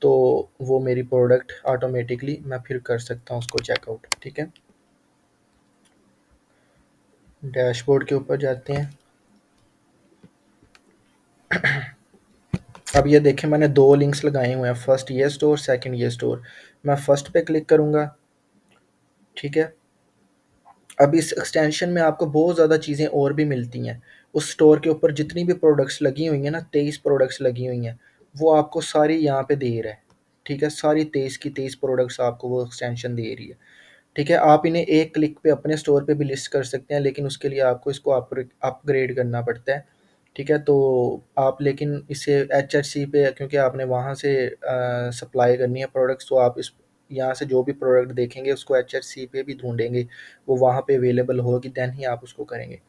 तो वो मेरी प्रोडक्ट ऑटोमेटिकली मैं फिर कर सकता हूँ उसको चेकआउट, ठीक है। डैशबोर्ड के ऊपर जाते हैं। अब ये देखें मैंने 2 लिंक्स लगाए हुए हैं, फर्स्ट ये स्टोर, सेकंड ये स्टोर। मैं फर्स्ट पे क्लिक करूँगा, ठीक है। अब इस एक्सटेंशन में आपको बहुत ज़्यादा चीज़ें और भी मिलती हैं। उस स्टोर के ऊपर जितनी भी प्रोडक्ट्स लगी हुई हैं ना, 23 प्रोडक्ट्स लगी हुई हैं, वो आपको सारी यहाँ पे दे रहा है, ठीक है। सारी 23 की 23 प्रोडक्ट्स आपको वो एक्सटेंशन दे रही है, ठीक है। आप इन्हें एक क्लिक पे अपने स्टोर पे भी लिस्ट कर सकते हैं, लेकिन उसके लिए आपको इसको अपग्रेड करना पड़ता है, ठीक है। तो आप लेकिन इसे एचएचसी पे, क्योंकि आपने वहाँ से सप्लाई करनी है प्रोडक्ट्स, तो आप इस यहाँ से जो भी प्रोडक्ट देखेंगे उसको एचएचसी पे भी ढूंढेंगे, वो वहाँ पे अवेलेबल होगी, देन ही आप उसको करेंगे।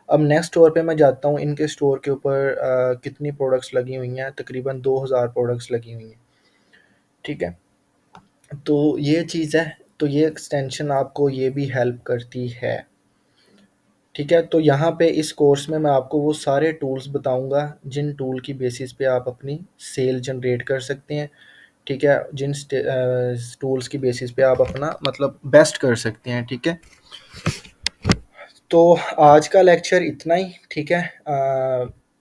अब नेक्स्ट स्टोर पे मैं जाता हूँ, इनके स्टोर के ऊपर कितनी प्रोडक्ट्स लगी हुई हैं, तकरीबन 2000 प्रोडक्ट्स लगी हुई हैं, ठीक है। तो ये चीज़ है, तो ये एक्सटेंशन आपको ये भी हेल्प करती है, ठीक है। तो यहाँ पे इस कोर्स में मैं आपको वो सारे टूल्स बताऊँगा जिन टूल की बेसिस पे आप अपनी सेल जनरेट कर सकते हैं, ठीक है। जिन टूल्स की बेसिस पे आप अपना मतलब बेस्ट कर सकते हैं, ठीक है। तो आज का लेक्चर इतना ही, ठीक है।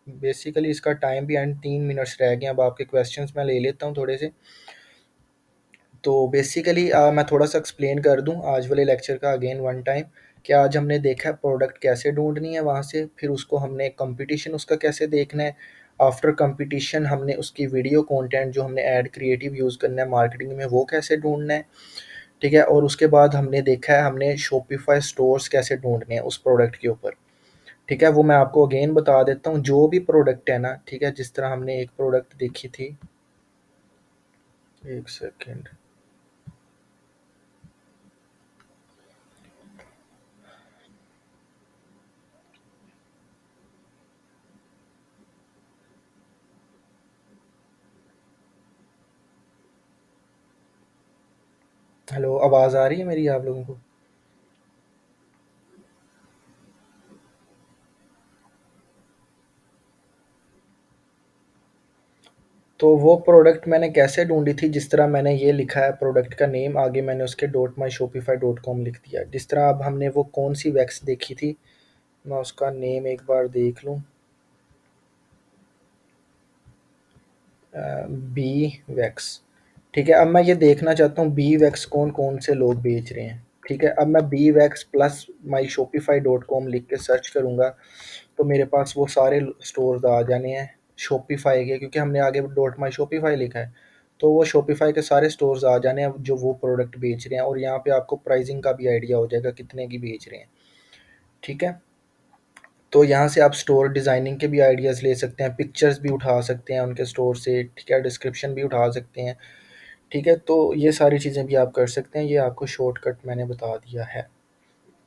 बेसिकली इसका टाइम भी एंड 3 मिनट्स रह गए, अब आपके क्वेश्चंस मैं ले लेता हूँ थोड़े से। तो बेसिकली मैं थोड़ा सा एक्सप्लेन कर दूं आज वाले लेक्चर का अगेन वन टाइम, कि आज हमने देखा है प्रोडक्ट कैसे ढूंढनी है वहाँ से, फिर उसको हमने कंपटीशन उसका कैसे देखना है, आफ्टर कंपटीशन हमने उसकी वीडियो कंटेंट जो हमने ऐड क्रिएटिव यूज़ करना है मार्केटिंग में वो कैसे ढूंढना है, ठीक है। और उसके बाद हमने देखा है हमने शॉपिफाई स्टोर्स कैसे ढूंढने हैं उस प्रोडक्ट के ऊपर, ठीक है। वो मैं आपको अगेन बता देता हूँ, जो भी प्रोडक्ट है ना, ठीक है। जिस तरह हमने एक प्रोडक्ट देखी थी, एक सेकेंड, हेलो, आवाज़ आ रही है मेरी आप लोगों को? तो वो प्रोडक्ट मैंने कैसे ढूँढी थी, जिस तरह मैंने ये लिखा है प्रोडक्ट का नेम, आगे मैंने उसके .myshopify.com लिख दिया। जिस तरह अब हमने वो कौन-सी वैक्स देखी थी, मैं उसका नेम एक बार देख लूँ। बी वैक्स, ठीक है। अब मैं ये देखना चाहता हूँ बी वैक्स कौन-कौन से लोग बेच रहे हैं, ठीक है। अब मैं बी वैक्स प्लस myshopify.com लिख के सर्च करूँगा, तो मेरे पास वो सारे स्टोर्स आ जाने हैं शॉपिफाई के, क्योंकि हमने आगे .myshopify लिखा है, तो वो शॉपिफाई के सारे स्टोर्स आ जाने हैं जो वो प्रोडक्ट बेच रहे हैं, और यहाँ पे आपको प्राइसिंग का भी आइडिया हो जाएगा कितने की बेच रहे हैं, ठीक है। तो यहाँ से आप स्टोर डिज़ाइनिंग के भी आइडियाज़ ले सकते हैं, पिक्चर्स भी उठा सकते हैं उनके स्टोर से, ठीक है। डिस्क्रिप्शन भी उठा सकते हैं, ठीक है। तो ये सारी चीज़ें भी आप कर सकते हैं, ये आपको शॉर्टकट मैंने बता दिया है।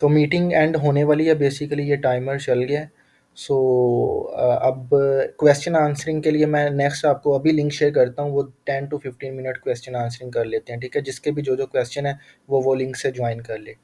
तो मीटिंग एंड होने वाली है, बेसिकली ये टाइमर चल गया है। सो अब क्वेश्चन आंसरिंग के लिए मैं नेक्स्ट आपको अभी लिंक शेयर करता हूँ, वो 10 टू 15 मिनट क्वेश्चन आंसरिंग कर लेते हैं, ठीक है? जिसके भी जो-जो क्वेश्चन है वो लिंक से जॉइन कर ले।